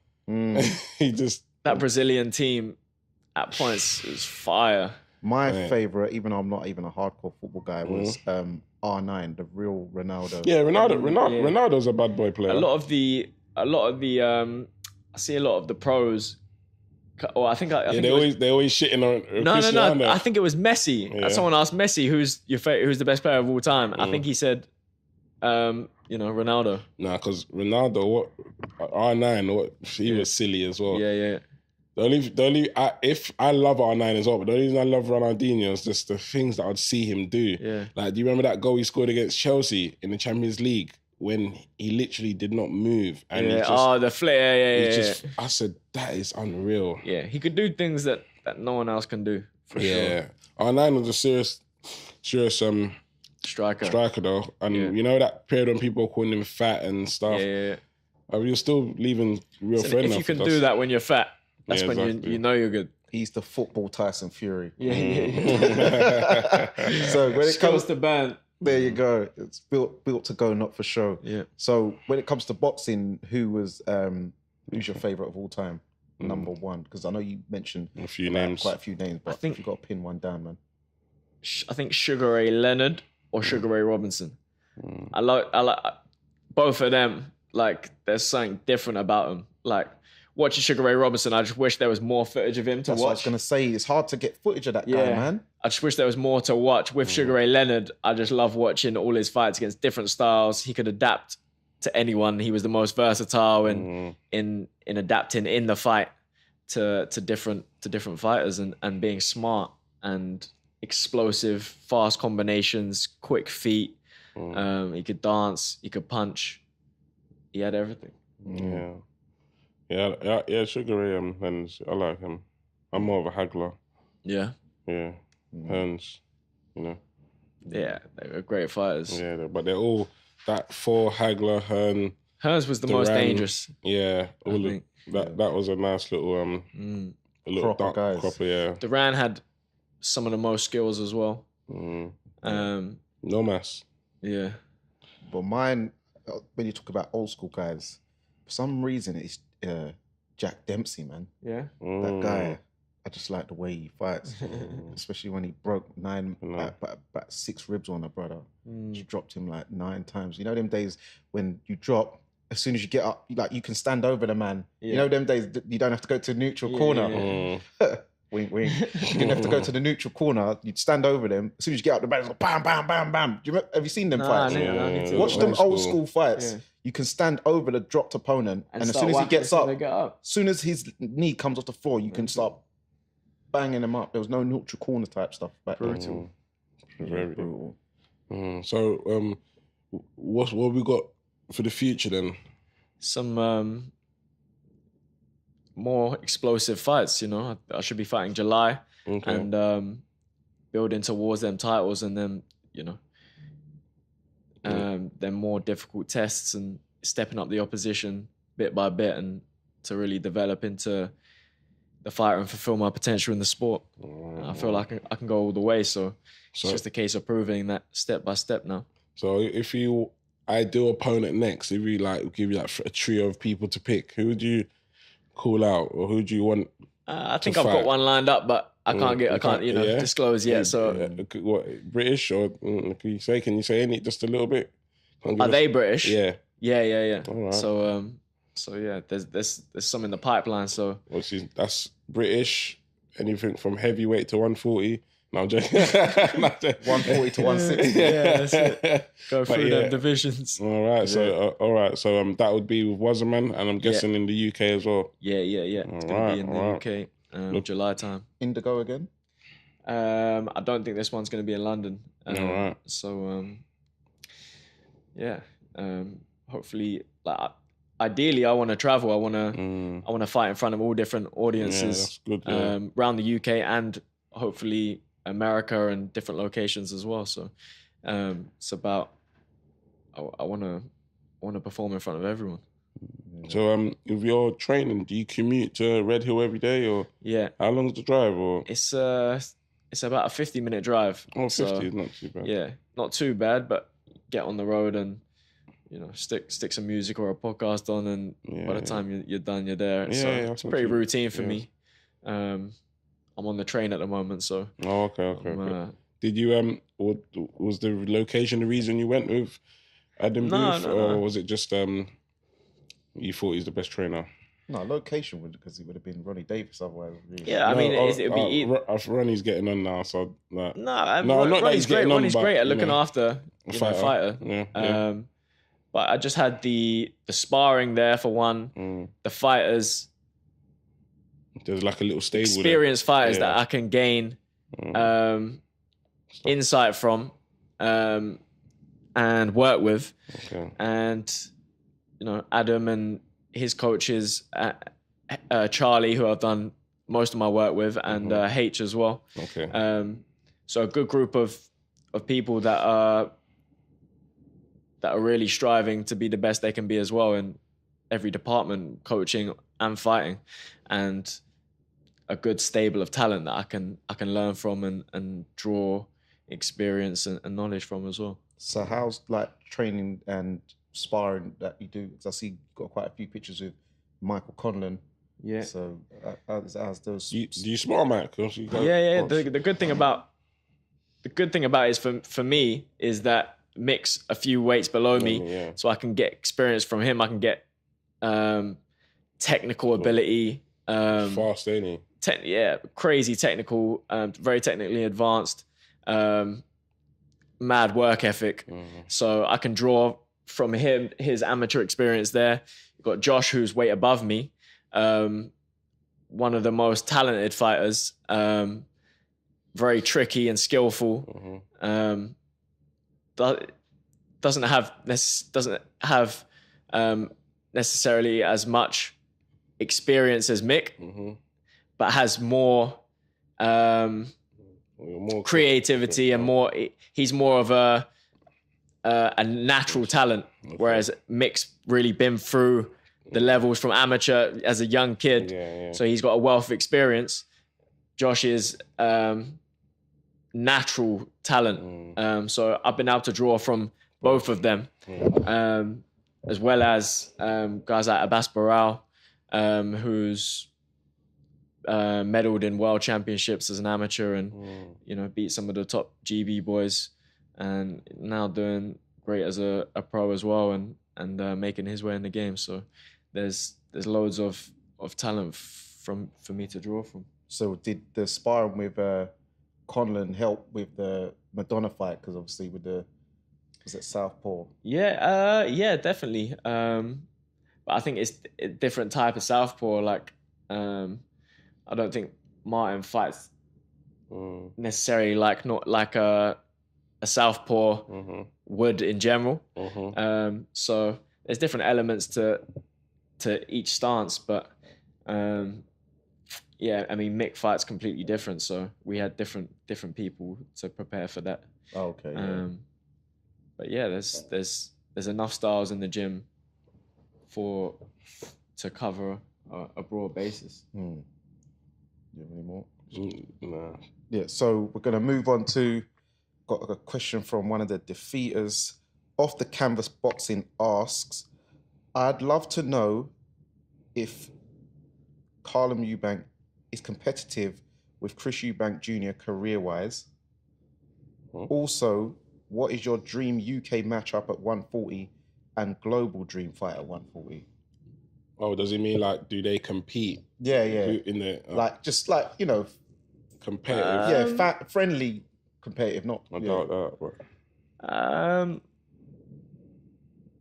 He just that Brazilian team at points was fire. My favourite, even though I'm not even a hardcore football guy, was R9, the real Ronaldo. Yeah, Ronaldo's a bad boy player. A lot of the I see a lot of the pros. Or I think they always shitting on Cristiano. No. I think it was Messi. Yeah. Someone asked Messi, "Who's the best player of all time?" I think he said, Ronaldo. Nah, because Ronaldo, R9, he was silly as well. Yeah. If I love R9 as well, but the only reason I love Ronaldinho is just the things that I'd see him do. Yeah. Like, do you remember that goal he scored against Chelsea in the Champions League when he literally did not move? And the flair. Yeah. I said, that is unreal. Yeah, he could do things that no one else can do. For sure. R9 was a serious striker though, and you know that period when people were calling him fat and stuff. Yeah. You're still leaving real friends. If you can do that when you're fat, that's when you know you're good. He's the football Tyson Fury. Yeah. So when it comes to burn, there you go. It's built to go, not for show. Yeah. So when it comes to boxing, who's your favorite of all time? number one? Because I know you mentioned a few names, quite a few names, but I think if you got to pin one down, man. I think Sugar Ray Leonard or Sugar Ray Robinson. I like both of them. Like, there's something different about them. Like, watching Sugar Ray Robinson, I just wish there was more footage of him to That's watch. what I was gonna say. It's hard to get footage of that guy, man. I just wish there was more to watch. With Sugar Ray Leonard, I just love watching all his fights against different styles. He could adapt to anyone. He was the most versatile in adapting in the fight to different fighters and being smart and explosive, fast combinations, quick feet. He could dance, he could punch. He had everything. Yeah. Sugar Ray Hearns, I like him. I'm more of a haggler. Yeah. Hearns, you know. Yeah, they were great fighters. Yeah, but they're all that four, Hagler, Hearns was the most dangerous. Yeah, that was a nice little a little proper guys. Proper, yeah. Duran had some of the most skills as well. No mass. Yeah. But mine, when you talk about old school guys, for some reason it's Jack Dempsey, man. Yeah. That guy, I just like the way he fights, especially when he broke about 6 ribs on a brother. Just dropped him like 9 times. You know them days when you drop, as soon as you get up, like you can stand over the man. Yeah. You know them days you don't have to go to the neutral corner. Yeah. Wink, wink. You didn't have to go to the neutral corner. You'd stand over them. As soon as you get up, the man, it's like bam, bam, bam, bam. Have you seen them fights? Watch them old school fights. Yeah. You can stand over the dropped opponent, and as soon as he gets up, as soon as his knee comes off the floor, you can start banging him up. There was no neutral corner type stuff back then. Brutal. Very brutal. So, what we got for the future then? Some more explosive fights, you know. I should be fighting July and building towards them titles, and then, you know, then more difficult tests and stepping up the opposition bit by bit and to really develop into the fighter and fulfill my potential in the sport. I feel like I can go all the way, so it's just a case of proving that step by step now. So if you ideal opponent next, if you like give you like a trio of people to pick, who would you call out, or who do you want? I think I've got one lined up, but I can't disclose yet. So what, British, or can you say any just a little bit? Are they British? Yeah. All right. So yeah, there's some in the pipeline. So that's British. Anything from heavyweight to 140. No, I'm joking. 140 to 160. Yeah, that's it. Go through them divisions. All right. So that would be with Wasserman, and I'm guessing in the UK as well. Yeah. It's gonna be in the UK, July time. Indigo again? I don't think this one's gonna be in London. All right. So hopefully, like, ideally, I want to travel. I want to fight in front of all different audiences. Yeah, that's good. Around the UK and hopefully America and different locations as well. So it's about I want to perform in front of everyone. So if you're training, do you commute to Red Hill every day, or how long is the drive? Or it's about a 50-minute drive. Oh, 50 is not too bad. Yeah, not too bad, but get on the road and, you know, stick some music or a podcast on, and by the time you're done, you're there. It's pretty routine for me. I'm on the train at the moment, so. Oh, okay. Did you was the location the reason you went with Adam Booth, or was it just you thought he's the best trainer? No, location would, because it would have been Ronnie Davis otherwise. Really. Yeah, I mean, it'd be. Ronnie's getting on now, so not Ronnie's great. Ronnie's great at looking after a fighter. Yeah. But I just had the sparring there for one. The fighters. There's like a little stable. Experienced fighters that I can gain insight from and work with. Okay. And, you know, Adam and his coaches, Charlie, who I've done most of my work with, and H as well. Okay. So a good group of people that are really striving to be the best they can be as well in every department, coaching and fighting, and a good stable of talent that I can learn from and draw experience and knowledge from as well. So how's like training and sparring that you do? Because I see you've got quite a few pictures with Michael Conlon Yeah. So how's those? Do you smart, Mike? Yeah. The good thing about it is for me is that Mick's a few weights below me, so I can get experience from him. I can get technical ability. Fast, ain't he? Crazy technical, very technically advanced, mad work ethic. So I can draw from him, his amateur experience there. You've got Josh, who's weight above me, one of the most talented fighters, very tricky and skillful. Doesn't have necessarily as much experience as Mick, but has more creativity and more. He's more of a natural talent, whereas Mick's really been through the levels from amateur as a young kid, so he's got a wealth of experience. Josh is natural talent, so I've been able to draw from both of them, as well as guys like Abbas Barral, who's medaled in world championships as an amateur and beat some of the top GB boys, and now doing great as a pro as well, and making his way in the game. So there's loads of talent for me to draw from. So did the sparring with Conlon help with the Madonna fight? Because obviously was it Southpaw? Yeah, definitely. But I think it's a different type of Southpaw. Like, I don't think Martin fights necessarily not like a Southpaw would in general. So there's different elements to each stance, but Mick fights completely different. So we had different people to prepare for that. Oh, okay. But yeah, there's enough styles in the gym to cover a broad basis. Do you have any more? Nah. Yeah, so we're going to move on to, got a question from one of the defeaters. Off the Canvas Boxing asks, I'd love to know if Harlem Eubank is competitive with Chris Eubank Jr. career-wise. Also, what is your dream UK matchup at 140 and global dream fight at 140? Oh, does it mean like, do they compete? Yeah. In the competitive. Friendly competitive, not. I doubt that. But...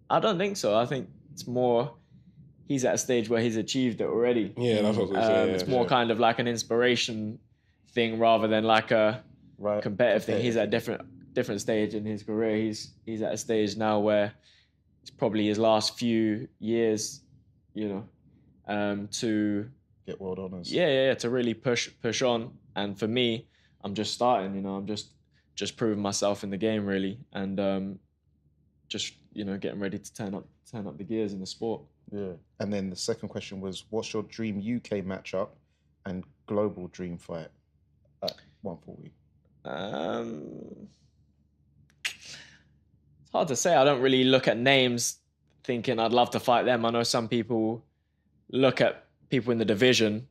I don't think so. I think it's more. He's at a stage where he's achieved it already. Yeah, that's what I was going to say. It's more kind of like an inspiration thing rather than like a competitive thing. He's at a different stage in his career. He's at a stage now where it's probably his last few years, to get world honors. Yeah, to really push on. And for me, I'm just starting. I'm just proving myself in the game really, and just getting ready to turn up the gears in the sport. Yeah. And then the second question was, what's your dream UK matchup and global dream fight at 140? It's hard to say. I don't really look at names thinking I'd love to fight them. I know some people look at people in the division.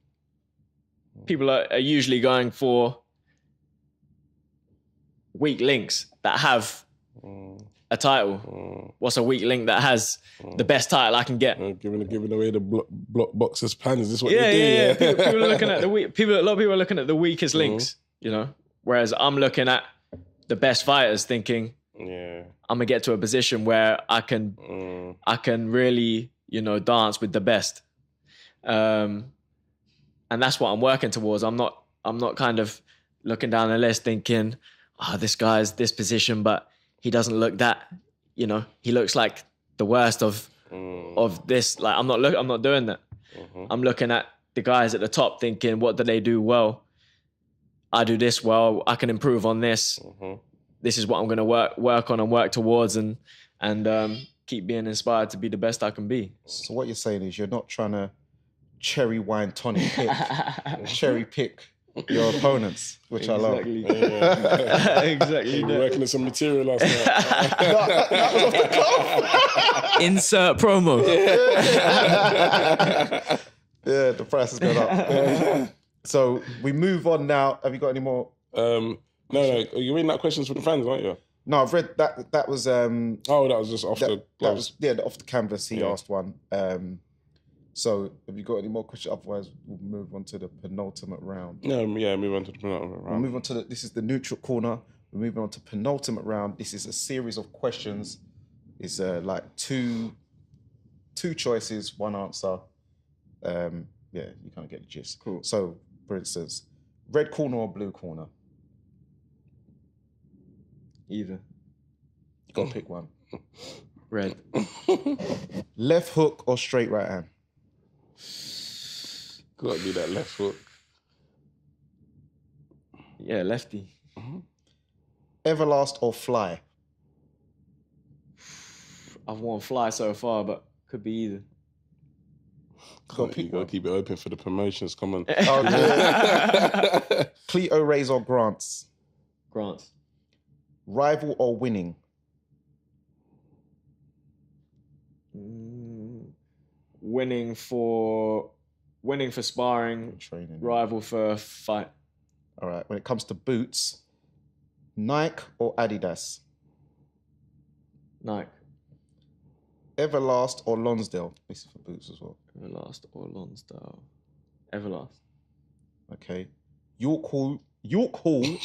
People are usually going for weak links that have a title. What's a weak link that has the best title I can get? Giving away the block boxers' plans. Is this what you do? Yeah. People are looking at the weak. A lot of people are looking at the weakest links. Whereas I'm looking at the best fighters, thinking, I'm gonna get to a position where I can really dance with the best, and that's what I'm working towards. I'm not kind of looking down the list thinking, this guy's this position, but he doesn't look that, he looks like the worst of this. Like I'm not doing that. I'm looking at the guys at the top thinking, what do they do well? I do this well, I can improve on this. This is what I'm going to work on and work towards and keep being inspired to be the best I can be. So what you're saying is you're not trying to cherry wine tonic pick, cherry pick your opponents, which exactly. I love. Exactly. You were working on some material last night. that was off the cuff. Insert promo. Yeah, the price has gone up. So we move on now. Have you got any more? No. You're reading that questions for the fans, aren't you? No, I've read that. That was that was just off the gloves. Off the canvas. He asked one. So have you got any more questions? Otherwise, we'll move on to the penultimate round. No, move on to the penultimate round. We'll move on to this is the neutral corner. We're moving on to penultimate round. This is a series of questions. It's like two choices, one answer. You kind of get the gist. Cool. So, for instance, red corner or blue corner? Either. You got to pick one. Red. Left hook or straight right hand? Got to be that left foot. Yeah, lefty. Everlast or fly? I've worn fly so far, but could be either. You got to keep it open for the promotions. Come on. Cleto Rays or Grants? Grants. Rival or winning? Winning for sparring. Training. Rival for fight. All right. When it comes to boots, Nike or Adidas? Nike. Everlast or Lonsdale? This is for boots as well. Everlast or Lonsdale. Everlast. Okay. York Hall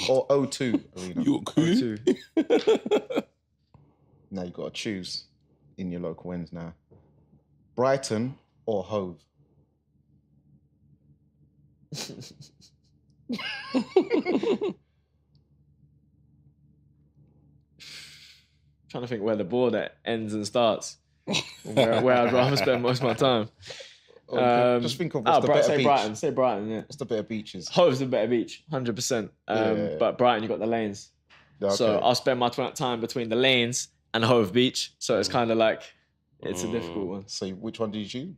or O2 Arena? York Hall. O2. Now you've got to choose in your local ends now. Brighton or Hove? Trying to think where the border ends and starts. where I'd rather spend most of my time. Just think of what's the better beach. Brighton. Say Brighton, yeah. What's the better beaches? Hove's the better beach, 100%. But Brighton, you got the lanes. Okay. So I'll spend my time between the lanes and Hove Beach. So it's kind of like, it's a difficult one. So which one did you choose?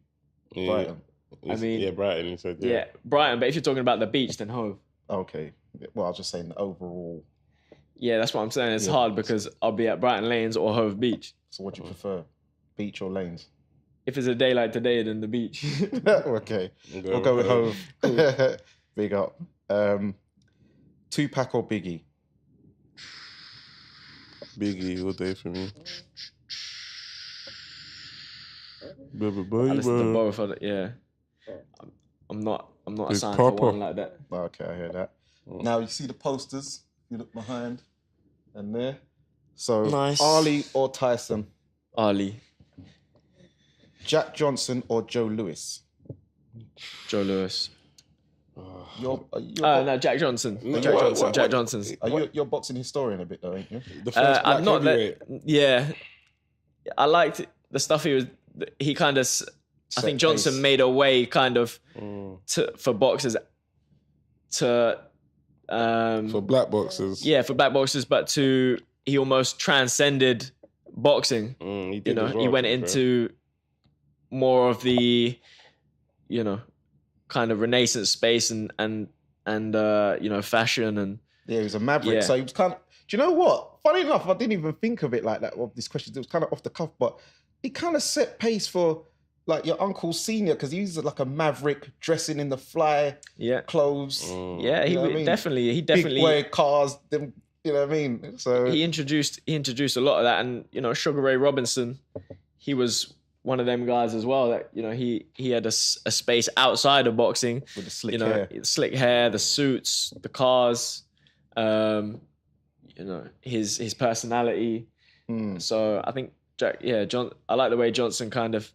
Yeah. Brighton. I mean, Brighton. You said yeah, Brighton. But if you're talking about the beach, then Hove. Okay. Well, I was just saying the overall. Yeah, that's what I'm saying. It's hard because I'll be at Brighton Lanes or Hove Beach. So what do you prefer? Beach or lanes? If it's a day like today, then the beach. Okay. We'll go with Hove. Cool. Big up. Tupac or Biggie? Biggie all day for me. I listen to both. Yeah. I'm not assigned for one like that. Okay, I hear that. Now you see the posters. You look behind and there. So nice. Ali or Tyson? Ali. Jack Johnson or Joe Lewis? Joe Lewis. No, Jack Johnson. Jack Johnson's. You're a boxing historian a bit though, ain't you? The first black heavyweight. Yeah. I liked the stuff he kind of, I think Johnson pace. made a way kind of for boxers to... for black boxers. Yeah, for black boxers, but he almost transcended boxing. He did as well, he went into more of the, kind of Renaissance space and fashion and. Yeah, he was a maverick. Yeah. So he was kind of. Do you know what? Funny enough, I didn't even think of it like that. Of this question, it was kind of off the cuff, but he kind of set pace for like your Uncle Senior because he's like a maverick dressing in the fly clothes. Yeah, he definitely big way cars. Them, you know what I mean? So he introduced a lot of that, and Sugar Ray Robinson, he was one of them guys as well. That he had a space outside of boxing with the slick hair, the suits, the cars, his personality. So I think I like the way Johnson kind of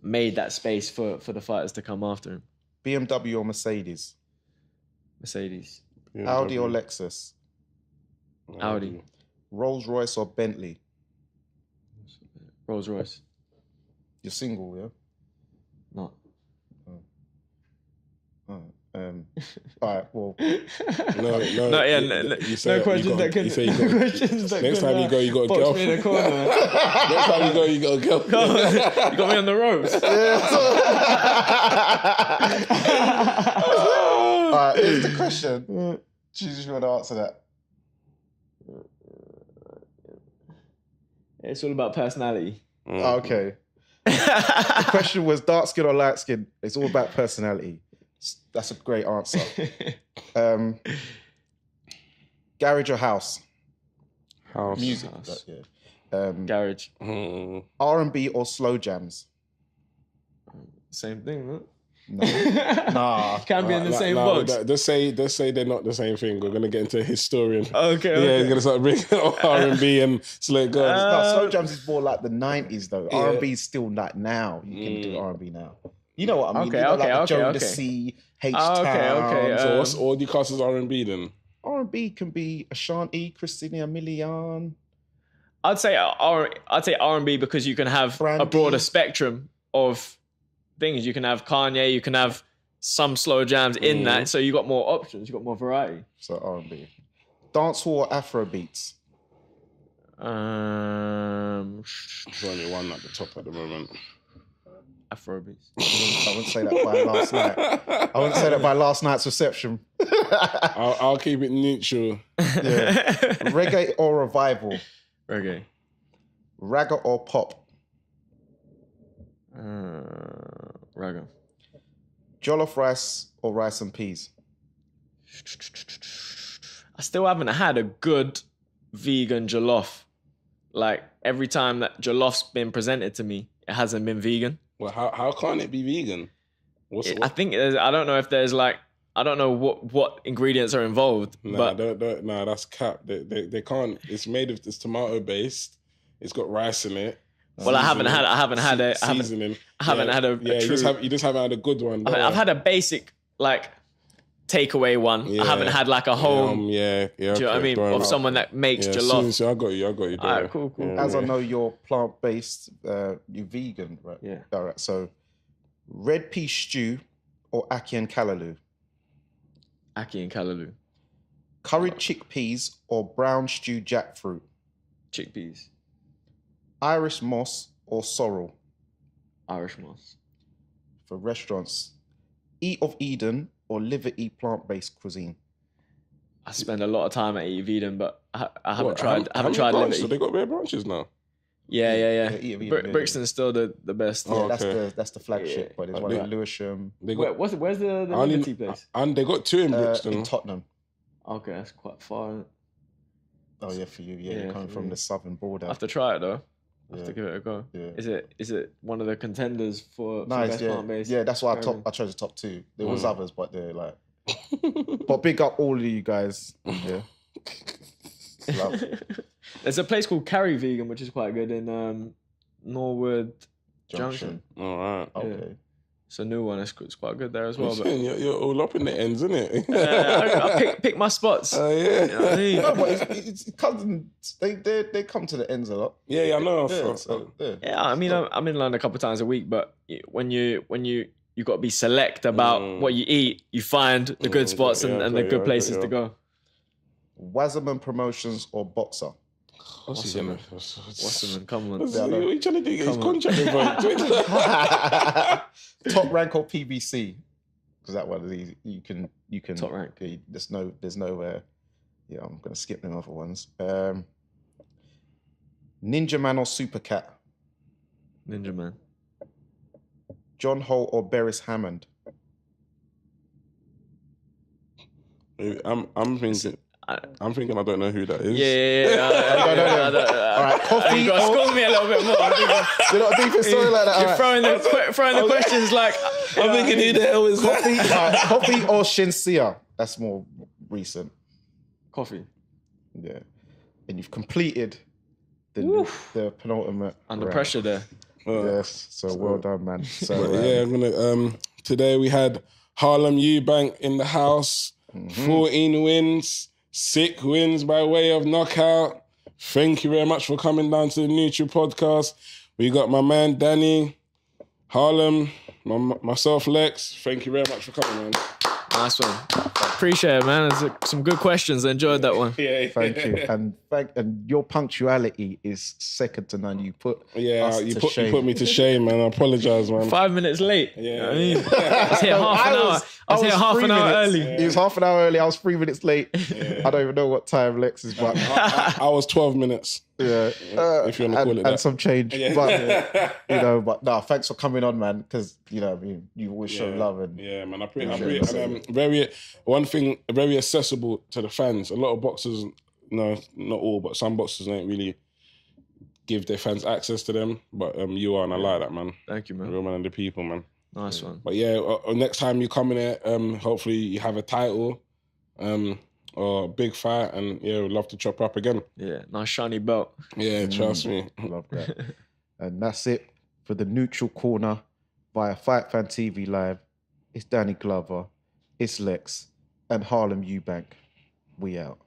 made that space for the fighters to come after him. BMW or Mercedes? Mercedes. BMW. Audi or Lexus? Audi. Rolls Royce or Bentley? Rolls Royce. You're single, yeah? Not. All right, well. No. You say no questions that can. Next time you go, you got a box girl. me in a corner. Next time you go, you got a girl. You got me on the ropes. All right, here's the question. Choose if you want to answer that. It's all about personality. Okay. The question was dark skin or light skin. It's all about personality. That's a great answer. Garage or house? House. Music. House. Yeah. Garage. R&B or slow jams? Same thing, no? No. Nah. Can't be in the same No, box. Just say they're not the same thing. We're gonna get into a historian. Okay. Yeah, he's gonna start bringing R&B and slow go. No, slow jams is more like the 90s though. Yeah. R&B is still like now. You can do R&B now. You know what I mean? Okay, you know, okay, like the okay, Joe okay. C, H Okay. So what's all the cast as R&B then? R&B can be Ashanti, Christina Milian. I'd say R&B because you can have a Brandy. broader spectrum of things. You can have Kanye, you can have some slow jams in that, so you got more options, you got more variety. So R&B. Dancehall or Afro beats? There's only one at the top at the moment. Afrobeats. I wouldn't say that by last night. I wouldn't say that by last night's reception. I'll keep it neutral. Yeah. Reggae or revival? Reggae. Ragga or pop? Ragga. Jollof rice or rice and peas? I still haven't had a good vegan jollof. Like every time that jollof's been presented to me, it hasn't been vegan. Well, how can't it be vegan? I think I don't know if there's like, I don't know what ingredients are involved. Nah, that's cap. They can't. It's made of this tomato based. It's got rice in it. Well, I haven't had seasoning. I haven't had a Yeah, true. you just haven't had a good one. I've had a basic like takeaway one. Yeah. I haven't had like a home. Yeah. Do you know what I mean? Of someone that makes jollof. I got you. All right, cool. Yeah. As I know you're plant-based, you're vegan, right? Yeah. All right, so red pea stew or ackee and callaloo? Ackee and callaloo. Curried chickpeas or brown stewed jackfruit? Chickpeas. Irish moss or sorrel? Irish moss. For restaurants, Eat of Eden or Live and Eat plant-based cuisine? I spend a lot of time at Eat of Eden, but I haven't tried. How many Live branches? at So Eat. they got bare branches now. Yeah. Eat of Eden, Brixton's still the best. Yeah, Oh, okay. that's the flagship, but there's one in Lewisham, They got, Where's the Liberty place? and they got two in Brixton. in Tottenham. Okay, that's quite far. Oh yeah, for you, Yeah, you're coming for from me. the southern border. I have to try it though. I have Yeah. to give it a go. Yeah. Is it one of the contenders for Nice, best yeah, plant-based? yeah. That's why Pyramid? I chose the top two. There was others, but they're like. But big up all of you guys. Yeah. Love. There's a place called Carry Vegan, which is quite good in Norwood Junction. All right. Okay. It's a new one. It's quite good there as well. But You're all up in the ends, isn't it? I pick my spots. Yeah. You know what I mean? No, but it's cousins. They come to the ends a lot. Yeah, I know. Yeah, so, yeah. Yeah, I mean, I'm in London a couple of times a week, but when you got to be select about what you eat, you find the good spots and the good places to go. Wasserman Promotions or Boxer? Wasserman, come on. What are you trying to do? Get his contract revoked. Top rank or PBC? Because that one you can Top rank. There's no yeah, I'm gonna skip them other ones. Ninja Man or Super Cat? Ninja Man. John Holt or Beres Hammond? I'm thinking I don't know who that is. Yeah. All right, coffee. You got to school me a little bit more. You're not deep in story like that. You're All right. throwing the questions like... I'm thinking who the hell is that? Coffee or Shinsia? That's more recent. Coffee. Yeah. And you've completed the penultimate Under round. pressure there. Yes. So well done, man. So Yeah, I'm gonna. Today we had Harlem Eubank in the house. 14 wins, 6 wins by way of knockout. Thank you very much for coming down to the Neutral Podcast. We got my man Dani, Harlem, myself Lex. Thank you very much for coming, man. Nice one. Appreciate it, man. There's some good questions. I enjoyed that one. thank you. And and your punctuality is second to none. You put us you to put shame. me to shame, man. I apologize, man. 5 minutes late. Yeah, You know what I mean? I was here half an hour. I was here half 3 an hour minutes. early. It was half an hour early. I was 3 minutes late. I don't even know what time Lex is, but I was 12 minutes. yeah, if you want to call it that. and some change. But you know, but no, thanks for coming on, man. Because you know, I mean, you always show love and man. I appreciate and one thing very accessible to the fans. A lot of boxers, no, not all, but some boxers don't really give their fans access to them. But you are, and I like that, man. Thank you, man. Real man and the people, man. Nice one. But next time you come in here, hopefully you have a title, or a big fight, and we'd love to chop up again. Yeah, nice shiny belt. Yeah, trust me. love that. And that's it for the Neutral Corner via Fight Fan TV Live. It's Dani Glover, it's Lex, and Harlem Eubank. We out.